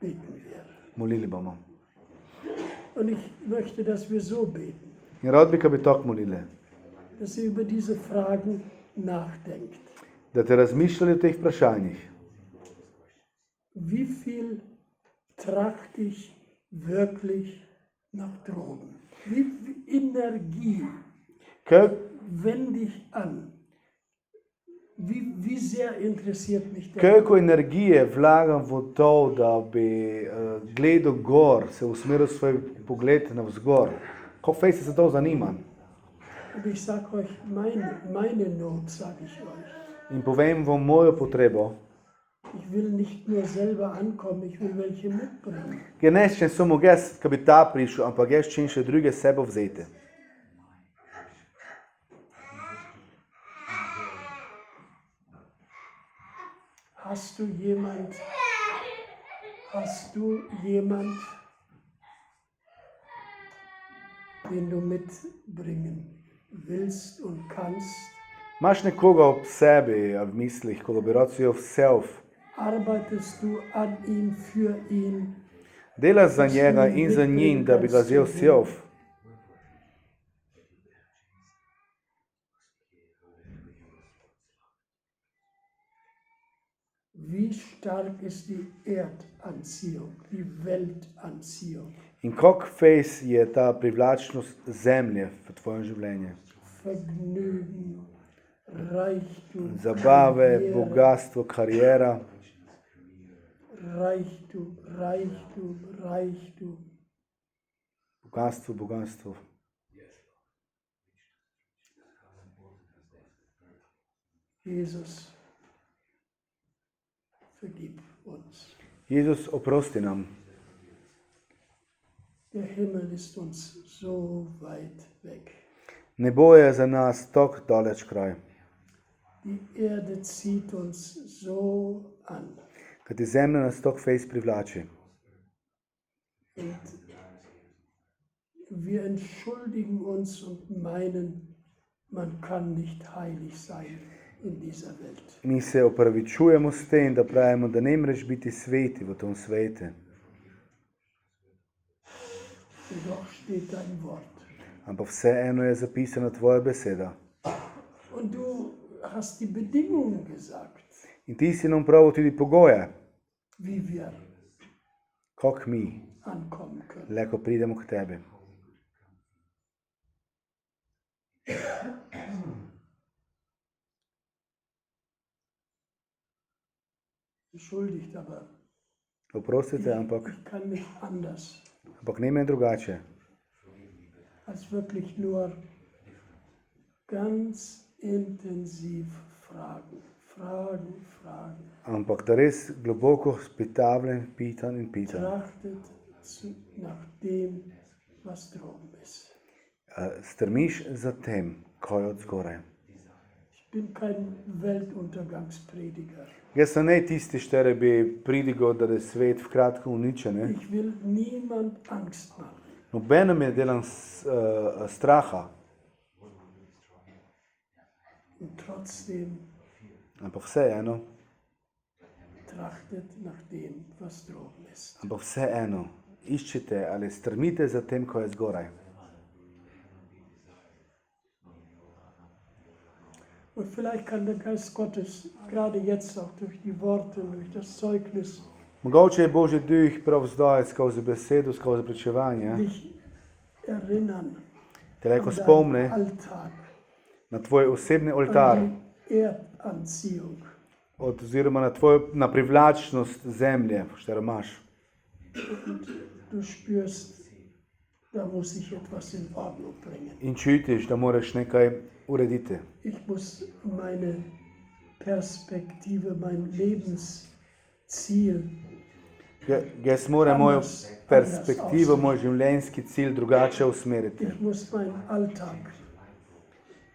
S1: Beten wir.
S2: Molili bomo.
S1: Und ich möchte, dass wir so beten,
S2: In rad bi, ko bi tako molili.
S1: dass ihr über diese Fragen nachdenkt.
S2: Da te razmišljali o teh vprašanjih.
S1: Wie viel trachte ich wirklich nach Drogen? Wie viel Energie wende ich an? Wie sehr interessiert mich der?
S2: Koliko energije vlagam v to, da bi gledal gor, se usmeril svoj pogled navzgor. Kako fej se za to zanimam?
S1: Und ich sage euch, meine Not, sage ich euch.
S2: In povem vam mojo potrebo.
S1: Ich will nicht nur selber ankommen, ich will welche mitbringen.
S2: Ker ne še samo jaz, ki bi ta prišel, ampak jaz čim še druge sebo vzeti.
S1: Hast du jemand, den du mitbringen willst und kannst?
S2: Imaš nekoga ob sebi, v mislih, kolaboracijo v self.
S1: Arbeitest du an ihm, für ihn?
S2: Delaš za njega in za njim, da bi ga vzel self.
S1: Wie stark ist die Erdanziehung, die Weltanziehung?
S2: In kako fejs je ta privlačnost zemlje v tvojem življenju?
S1: Vergnügen, Reichtum,
S2: Zabave,
S1: Karriere,
S2: bogatstvo, karijera.
S1: Reichtum, Reichtum, Reichtum.
S2: Bogatstvo, bogatstvo.
S1: Jesus, vergib uns.
S2: Jezus, oprosti nam.
S1: Der Himmel ist uns so weit weg.
S2: Nebo je za nas tako daleč kraj.
S1: Die Erde zieht uns so an.
S2: Kajti zemlja nas tako fejs privlači.
S1: Und wir entschuldigen uns und meinen, man kann nicht heilig sein in dieser Welt.
S2: Mi se opravičujemo s tem, da pravimo, da ne mreš biti sveti v tom svetu.
S1: Und doch steht dein Wort.
S2: Ampak vseeno je zapisana tvoja beseda.
S1: Und du hast die Bedingungen gesagt,
S2: In ti si nam pravil tudi pogoje,
S1: wie wir
S2: kako mi,
S1: ankommen können.
S2: le ko pridemo k tebi.
S1: Entschuldigt, aber
S2: Oprostite, ampak
S1: ich kann nicht anders,
S2: ne meni drugače,
S1: als wirklich nur ganz intensiv fragen.
S2: ampak da res globoko spitavljen, pitan in pitan.
S1: Trachtet nach dem, was droben ist.
S2: Strmiš za tem, ko je od zgoraj.
S1: Ich bin kein Weltuntergangsprediger.
S2: Jaz sem ne tisti, štere bi pridigal, da je svet vkratko uničen.
S1: Ich will niemand Angst machen.
S2: Nobenem je delan straha,
S1: Und trotzdem
S2: ampak vseeno,
S1: trachtet nach dem, was droben ist.
S2: ampak vseeno, iščite ali strmite za tem, ko je zgoraj.
S1: vielleicht kann der Geist Gottes gerade jetzt auch durch die Worte, durch das Zeugnis
S2: Mogoče je Božji duh prav zdaj skozi besedo, skozi pričevanje,
S1: dich erinnern
S2: te
S1: an
S2: lahko
S1: deinen
S2: spomne
S1: Alltag,
S2: na tvoj osebni oltar,
S1: an die Erdanziehung.
S2: oziroma na privlačnost zemlje, što imaš.
S1: Du spürst, da muss ich etwas in Ordnung bringen.
S2: In čutiš, da moraš nekaj urediti.
S1: Ich muss meine Perspektive, mein Lebensziel
S2: Jaz moram mojo perspektivo, moj življenjski cilj drugače usmeriti.
S1: Ich muss meinen Alltag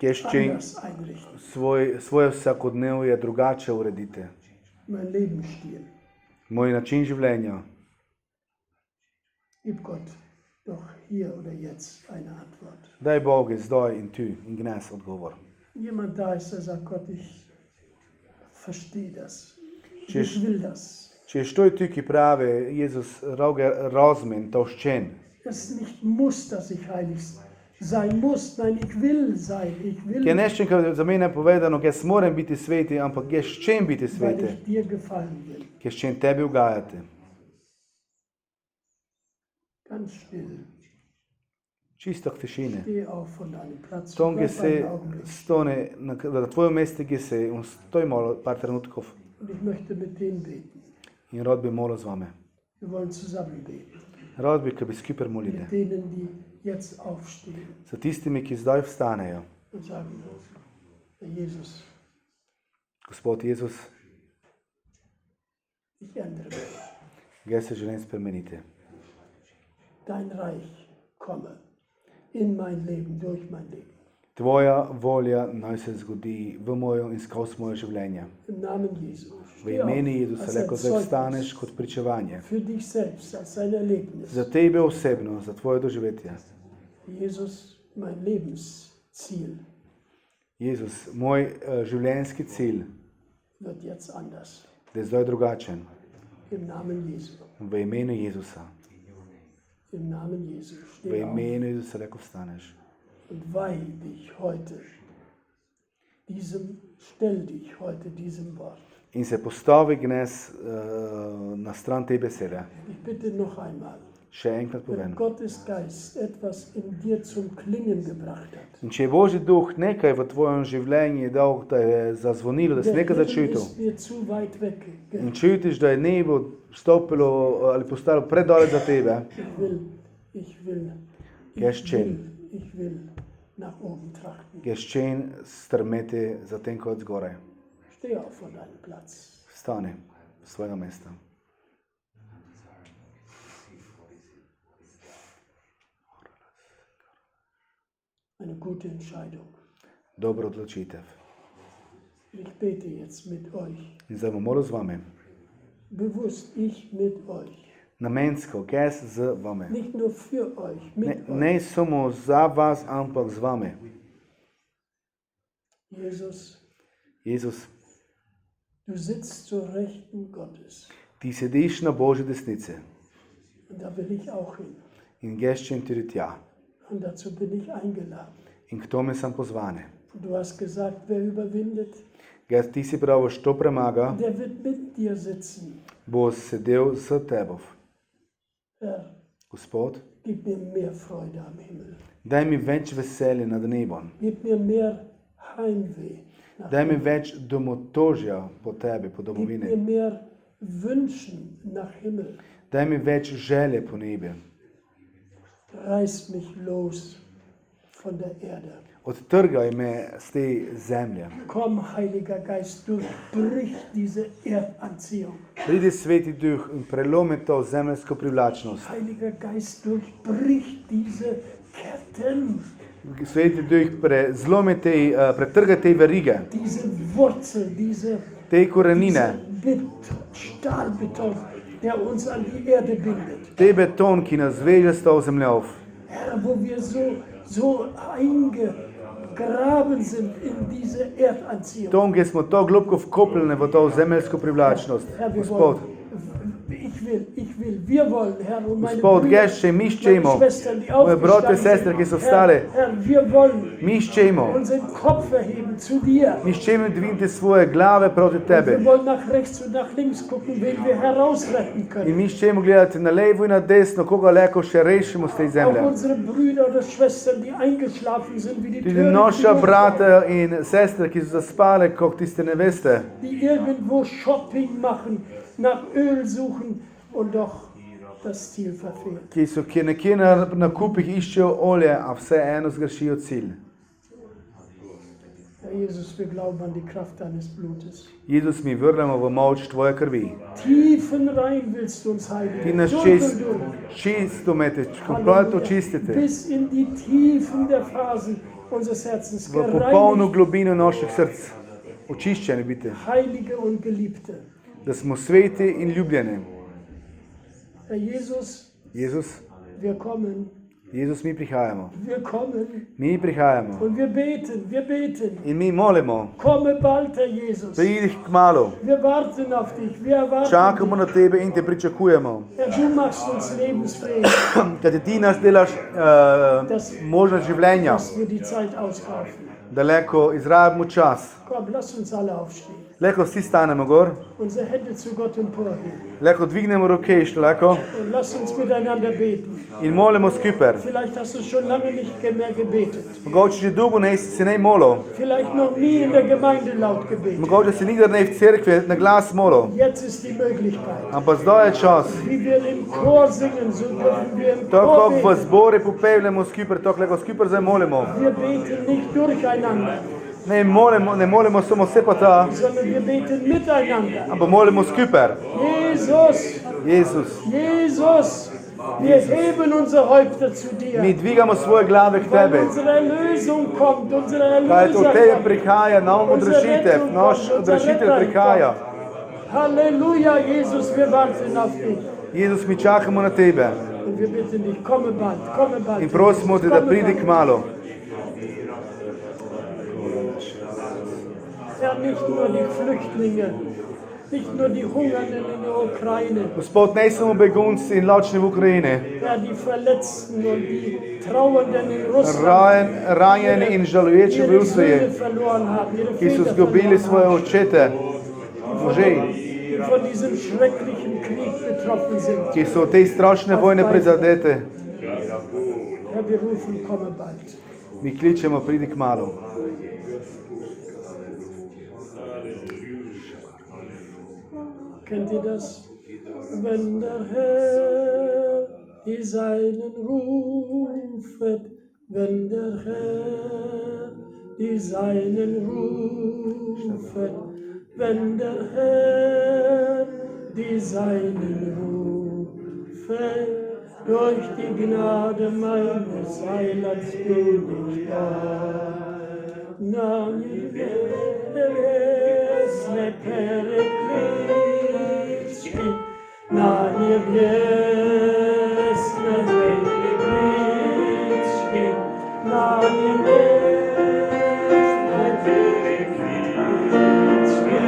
S2: Jaz
S1: anders einrichten,
S2: svoje vsakodnevje drugače urediti.
S1: mein Lebensstil.
S2: Moj način življenja.
S1: Gib Gott doch hier oder jetzt eine Antwort.
S2: Daj Bogu zdaj in tu in gnes odgovor.
S1: Jemand da ist, der sagt, Gott, ich verstehe das.
S2: Tschüss.
S1: Ich will das.
S2: Če je što tu, ki pravi, Jezus razumem, to ščen.
S1: Es nicht muss, dass ich heilig sein muss. Nein, ich will sein. Ich will,
S2: Ki je nešto, kar za mene povedano, jaz moram biti sveti, ampak jaz ščen biti
S1: weil
S2: sveti,
S1: ich dir gefallen will.
S2: ki je ščen tebi ugajati.
S1: Ganz still.
S2: Čisto k tišini.
S1: Steh auf von deinem Platz.
S2: Tom, ki
S1: Bleib
S2: se
S1: einen Augenblick.
S2: stone na tvojem mestu, ki se in stoj malo par trenutkov
S1: Und ich möchte mit denen beten.
S2: in rad bi molil z vami.
S1: Wir wollen zusammen beten.
S2: Rad bi, ki bi skupaj molili.
S1: Mit denen, die jetzt aufstehen
S2: Za tistimi, ki zdaj vstanejo.
S1: und sagen, Herr Jesus,
S2: Gospod Jezus,
S1: ich ändere mich.
S2: jaz se želim spremeniti.
S1: Dein Reich komme in mein Leben, durch mein Leben.
S2: Tvoja volja naj se zgodi v mojo in skozi moje življenje.
S1: Im Namen Jesu.
S2: V
S1: Steh auf,
S2: imenu Jezusa,
S1: als
S2: le
S1: ein
S2: ko zdaj
S1: Zeugnis
S2: vstaneš kot pričevanje.
S1: für dich selbst, als ein Erlebnis.
S2: Za tebe osebno, za tvoje doživetje.
S1: Jesus, mein Lebensziel
S2: Jezus, moj življenjski cilj
S1: wird jetzt anders.
S2: je zdaj drugačen.
S1: Im Namen Jesu.
S2: V imenu Jezusa.
S1: Im Namen Jesu.
S2: V
S1: Steh auf
S2: imenu Jezusa, le ko vstaneš.
S1: und weihe dich heute stell dich heute diesem Wort.
S2: In se postavi gnes na stran te besede.
S1: Ich bitte noch einmal,
S2: Še enkrat
S1: wenn
S2: povem.
S1: Gottes Geist etwas in dir zum Klingen gebracht hat,
S2: In če je Božji duh nekaj v tvojem življenju dal, da je zazvonilo, da si
S1: der
S2: nekaj
S1: Himmel
S2: začutil
S1: ist mir zu weit weg.
S2: in čutiš, da je nebo stopilo ali postalo predaleč za tebe,
S1: Ich will
S2: Geschehen.
S1: nach oben trachten.
S2: je ščen strmeti za tem kot zgoraj.
S1: Steh auf von deinem Platz.
S2: Vstani z svojega mesta.
S1: Eine gute Entscheidung.
S2: Dobro odločitev.
S1: Ich bete jetzt mit euch.
S2: In zdaj bom molil z vami.
S1: Bewusst ich mit euch.
S2: Namensko, jaz z vami.
S1: Nicht nur für euch, mit euch.
S2: Ne samo za vas, ampak z vami.
S1: Jesus,
S2: Jezus,
S1: du sitzt zur Rechten Gottes.
S2: ti sediš na Božji desnici
S1: Und da will ich auch hin.
S2: in jaz ščen tudi tja.
S1: Und dazu bin ich eingeladen.
S2: In k tome sem pozvan.
S1: Du hast gesagt, wer überwindet,
S2: Jaz ti si pravi, što premaga,
S1: der wird mit dir sitzen.
S2: bo sedel s tebov.
S1: Herr,
S2: Gospod,
S1: gib mir mehr Freude am Himmel.
S2: daj mi več veselja nad nebom.
S1: Gib mir mehr Heimweh. nach
S2: Daj mi
S1: Himmel.
S2: več domotožja po tebi, po
S1: Gib mir
S2: domovini.
S1: mehr Wünschen nach Himmel.
S2: Daj mi več želje po nebi.
S1: Reiß mich los von der Erde.
S2: Odtrgaj me z te zemlje.
S1: Komm, Heiliger Geist, durchbrich diese Erdanziehung.
S2: Pridi sveti duh in prelomi to zemljsko privlačnost.
S1: Heiliger Geist, durchbrich diese Ketten,
S2: Sveti duh zlomi te, pretrgaj te verige,
S1: diese Wurzel,
S2: te korenine,
S1: Stahlbeton, der uns an die Erde bindet.
S2: te beton, ki nas veže s to zemljo.
S1: Herr, wo wir so eingegraben sind in diese Erdanziehung.
S2: Tom, ki smo to globoko vkopljeni v to zemljsko privlačnost.
S1: Herr, wir
S2: Gospod,
S1: wollen ich will, wir wollen, Herr, und meine
S2: Gospod,
S1: Brüder,
S2: Gesce, mi
S1: meine
S2: ščemo.
S1: Schwestern, die
S2: Moje brate,
S1: aufgestanden
S2: sestre, ki so
S1: sind.
S2: vstale.
S1: Herr, wir wollen
S2: Mi ščemo.
S1: unseren Kopf erheben zu dir.
S2: Mi ščemo dvigniti svoje glave proti
S1: Wir
S2: tebe.
S1: wollen nach rechts und nach links gucken, wen wir herausretten
S2: In
S1: können.
S2: mi ščemo gledati na levo in na desno, koga lahko še rešimo z te
S1: Auch
S2: zemlje.
S1: unsere Brüder oder Schwestern, die eingeschlafen sind, wie die
S2: Tudi
S1: törichten
S2: naša
S1: Jungfrauen,
S2: brata in sestre, ki so zaspale, kot tiste neveste,
S1: die irgendwo Shopping machen, nach Öl suchen und doch das Ziel verfehlen.
S2: ki nekje na kupih iščejo olje, a vseeno zgrešijo cilj.
S1: Herr Jesus, wir glauben an die Kraft deines Blutes.
S2: Jezus, mi vrnemo v moč tvoje krvi.
S1: Tiefen rein willst du uns
S2: Ti
S1: heiligen.
S2: nas
S1: Durch und durch.
S2: čisto mete, kompletno čistite.
S1: Bis in die Tiefen der Phasen unseres Herzens
S2: V popolno
S1: gereinigt,
S2: globino naših src. Očiščeni biti.
S1: Heilige und Geliebte.
S2: Da smo sveti in ljubljeni.
S1: Herr Jesus,
S2: Jezus,
S1: wir kommen,
S2: Jezus, mi prihajamo.
S1: wir kommen
S2: Mi prihajamo.
S1: und wir beten.
S2: In mi molimo.
S1: Komme bald, Herr Jesus.
S2: Pridi k malu.
S1: Wir warten auf dich, wir erwarten
S2: Čakamo
S1: dich.
S2: na tebe in te pričakujemo.
S1: Herr, du machst uns Lebensfrieden,
S2: Da ti nas delaš možnost življenja.
S1: dass wir die Zeit auskaufen.
S2: Da lahko izrabimo čas.
S1: Komm, lass uns alle aufstehen.
S2: Lahko vsi stanemo gor.
S1: Unsere Hände zu Gott emporheben.
S2: Lahko dvignemo roke, lahko.
S1: Und lass uns miteinander beten.
S2: In molimo skupaj.
S1: Vielleicht hast du schon lange nicht mehr gebetet.
S2: Mogoče že dolgo si ne molil.
S1: Vielleicht noch nie in der Gemeinde laut gebetet.
S2: Mogoče si nikdar ne v cerkvi na glas molil.
S1: Jetzt ist die Möglichkeit.
S2: Ampak zdaj je čas.
S1: Wie wir im Chor singen, so dürfen wir im
S2: Tako
S1: Chor
S2: kot v
S1: beten.
S2: zbori popevljamo skupaj, tako lahko skupaj zdaj molimo.
S1: Wir beten nicht durcheinander,
S2: Ne molimo samo se pa ta,
S1: sondern wir beten miteinander.
S2: ampak molimo skupaj.
S1: Jesus,
S2: Jezus,
S1: Jesus, wir heben unsere Häupter zu
S2: mi
S1: dir.
S2: dvigamo svoje glave k
S1: Weil
S2: tebi.
S1: unsere Erlösung kommt, unsere
S2: Kaj od
S1: Erlöser
S2: tebe
S1: kommt.
S2: prihaja, nam odrešitev, naš odrešitev prihaja.
S1: Halleluja, Jesus, wir warten auf dich.
S2: Jezus, mi čakamo na tebe
S1: Und wir bitten dich, komme bald.
S2: in prosimo te, da
S1: Komme
S2: pridi
S1: bald.
S2: k malu.
S1: Herr, nicht nur die Flüchtlinge, nicht nur die Hungernden in der Ukraine,
S2: Gospod, ne samo begunci in lačni v Ukrajini,
S1: Herr, die Verletzten und die Trauernden in Russland,
S2: ranjeni in žaluječi v
S1: ihre
S2: Rusiji,
S1: Söhne verloren haben, ihre
S2: ki so
S1: Väter
S2: zgubili svoje
S1: verloren
S2: očete, možej,
S1: haben, die von diesem schrecklichen Krieg betroffen sind.
S2: ki so te strašne vojne prizadete.
S1: Herr, wir rufen, komme bald.
S2: Mi kličemo, pridi k malu.
S1: Kennt ihr das? Wenn der Herr die Seinen rufet, wenn der Herr die Seinen rufet, wenn der Herr die Seinen rufet, durch die Gnade meines Heilands bin ich da. Niebiesne peregrinacji, na niebiesne peregrinacji, na niebiesne peregrinacji,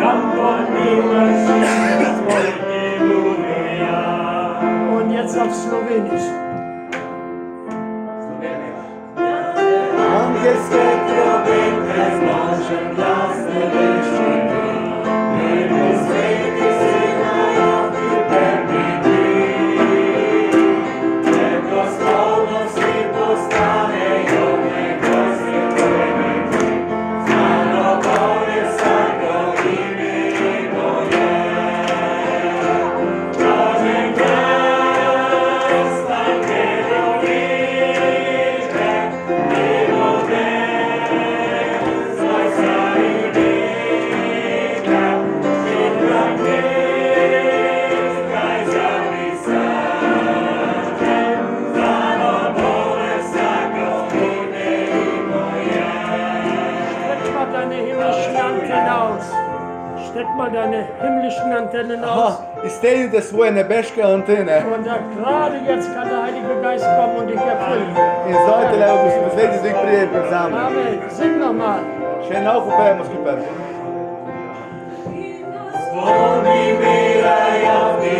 S1: tam pomimo wszystko Alleluja. Und jetzt auf Slowenisch.
S2: Angielskie
S6: Piękne z morzem jasne wyszły, niebo świeci syna jawny pełni dni. Tego słowności postanie jednego świętego, znano Boże swego imię Jego jest. Każdy gwiazd Anielu widzę, mimo
S1: Streck mal deine himmlischen Antennen aus.
S2: Iztegnite svoje nebeške antene
S1: Und da gerade jetzt kann der Heilige Geist kommen und dich erfüllen.
S2: in zdaj te levo, Gospod, Sveti Duh pride pred nami.
S1: Amen. Sing nochmal.
S2: Še enako popevamo skupaj.
S6: Zvoni mira javni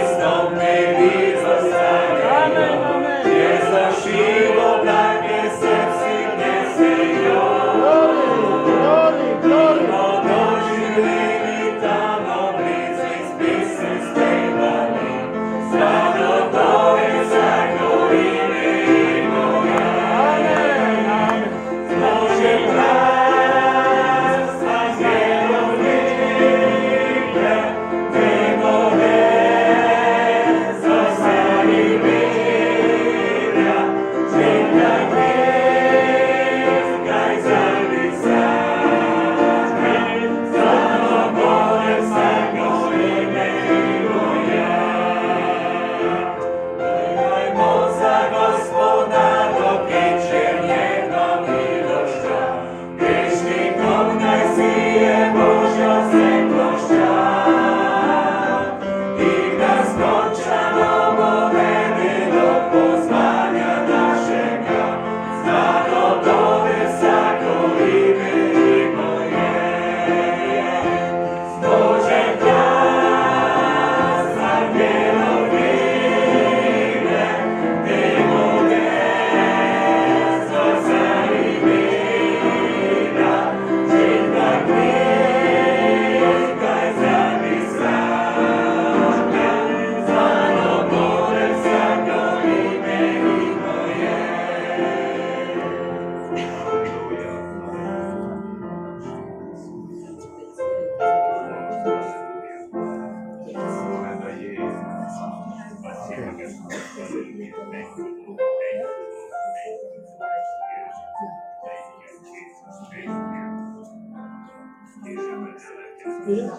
S1: Ja.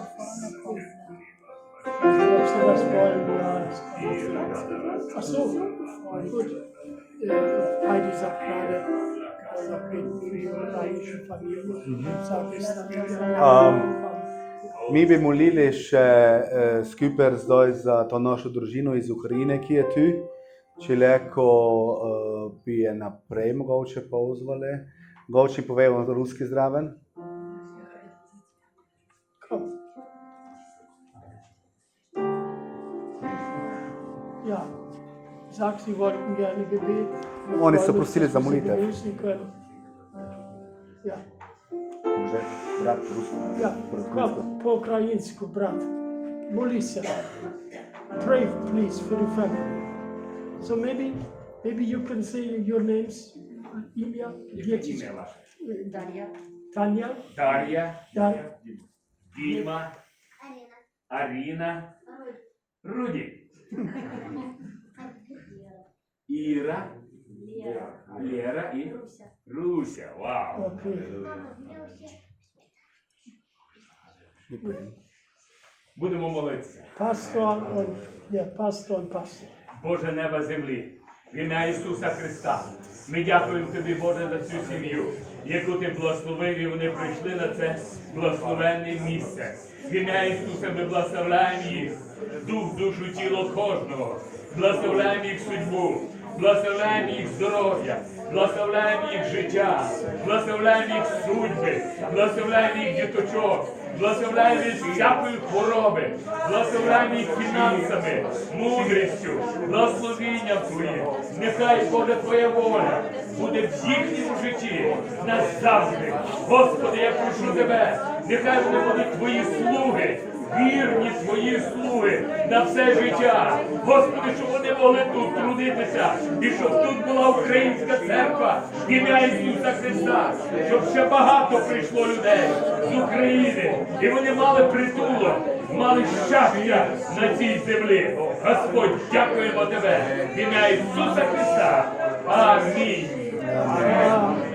S1: Also, ob Sie das wollen, ja. Ach so, gut. Heidi sagt gerade, beten für die ukrainische Familie. Sag ich dann.
S2: Mi bi molili še skupaj zdaj za to našo družino iz Ukrajine, ki je tu. Če leko bi je naprej mogoče pozvali. Mogoče povejo ruski zraven.
S1: Komm. Ja, sag, Sie wollten gerne Gebet.
S2: Oni so
S1: Freuen uns,
S2: prosili
S1: dass
S2: za
S1: wir Sie
S2: molitev.
S1: begrüßen können. Ja.
S2: Že brat ruski.
S1: Ja, komm, po-ukrainsku, brat. Молися. Pray, please, for the family. So maybe you can say your names. Ім'я, діти. Таня,
S3: Дар'я,
S1: Дар,
S3: Діма, Аріна, Руді, Іра, Лера і Руся. Вау!
S1: окей.
S3: Будемо молитися.
S1: Pastor und Pastor.
S3: Боже неба землі, в ім'я Ісуса Христа. Ми дякуємо Тобі, Боже, за цю сім'ю, яку Ти благословив, і вони прийшли на це благословенне місце. В ім'я Ісуса ми благословляємо їх, дух, душу, тіло кожного. Благословляємо їх судьбу, благословляємо їх здоров'я, благословляємо їх життя, благословляємо їх судьби, благословляємо їх діточок. Благословляємо від всякої хвороби, благословляємо їх фінансами, мудрістю, благословінням Твоїм. Нехай, Боже, Твоя воля буде в їхньому житті назавжди. Господи, я прошу Тебе, нехай вони будуть Твої слуги, вірні Твої слуги на все життя. Господи, щоб вони могли тут трудитися, і щоб тут була українська церква, в ім'я Ісуса Христа, щоб ще багато прийшло людей з України, і вони мали притулок, мали щастя на цій землі. Господь, дякуємо Тебе, в ім'я Ісуса Христа. Амінь.
S1: Ja.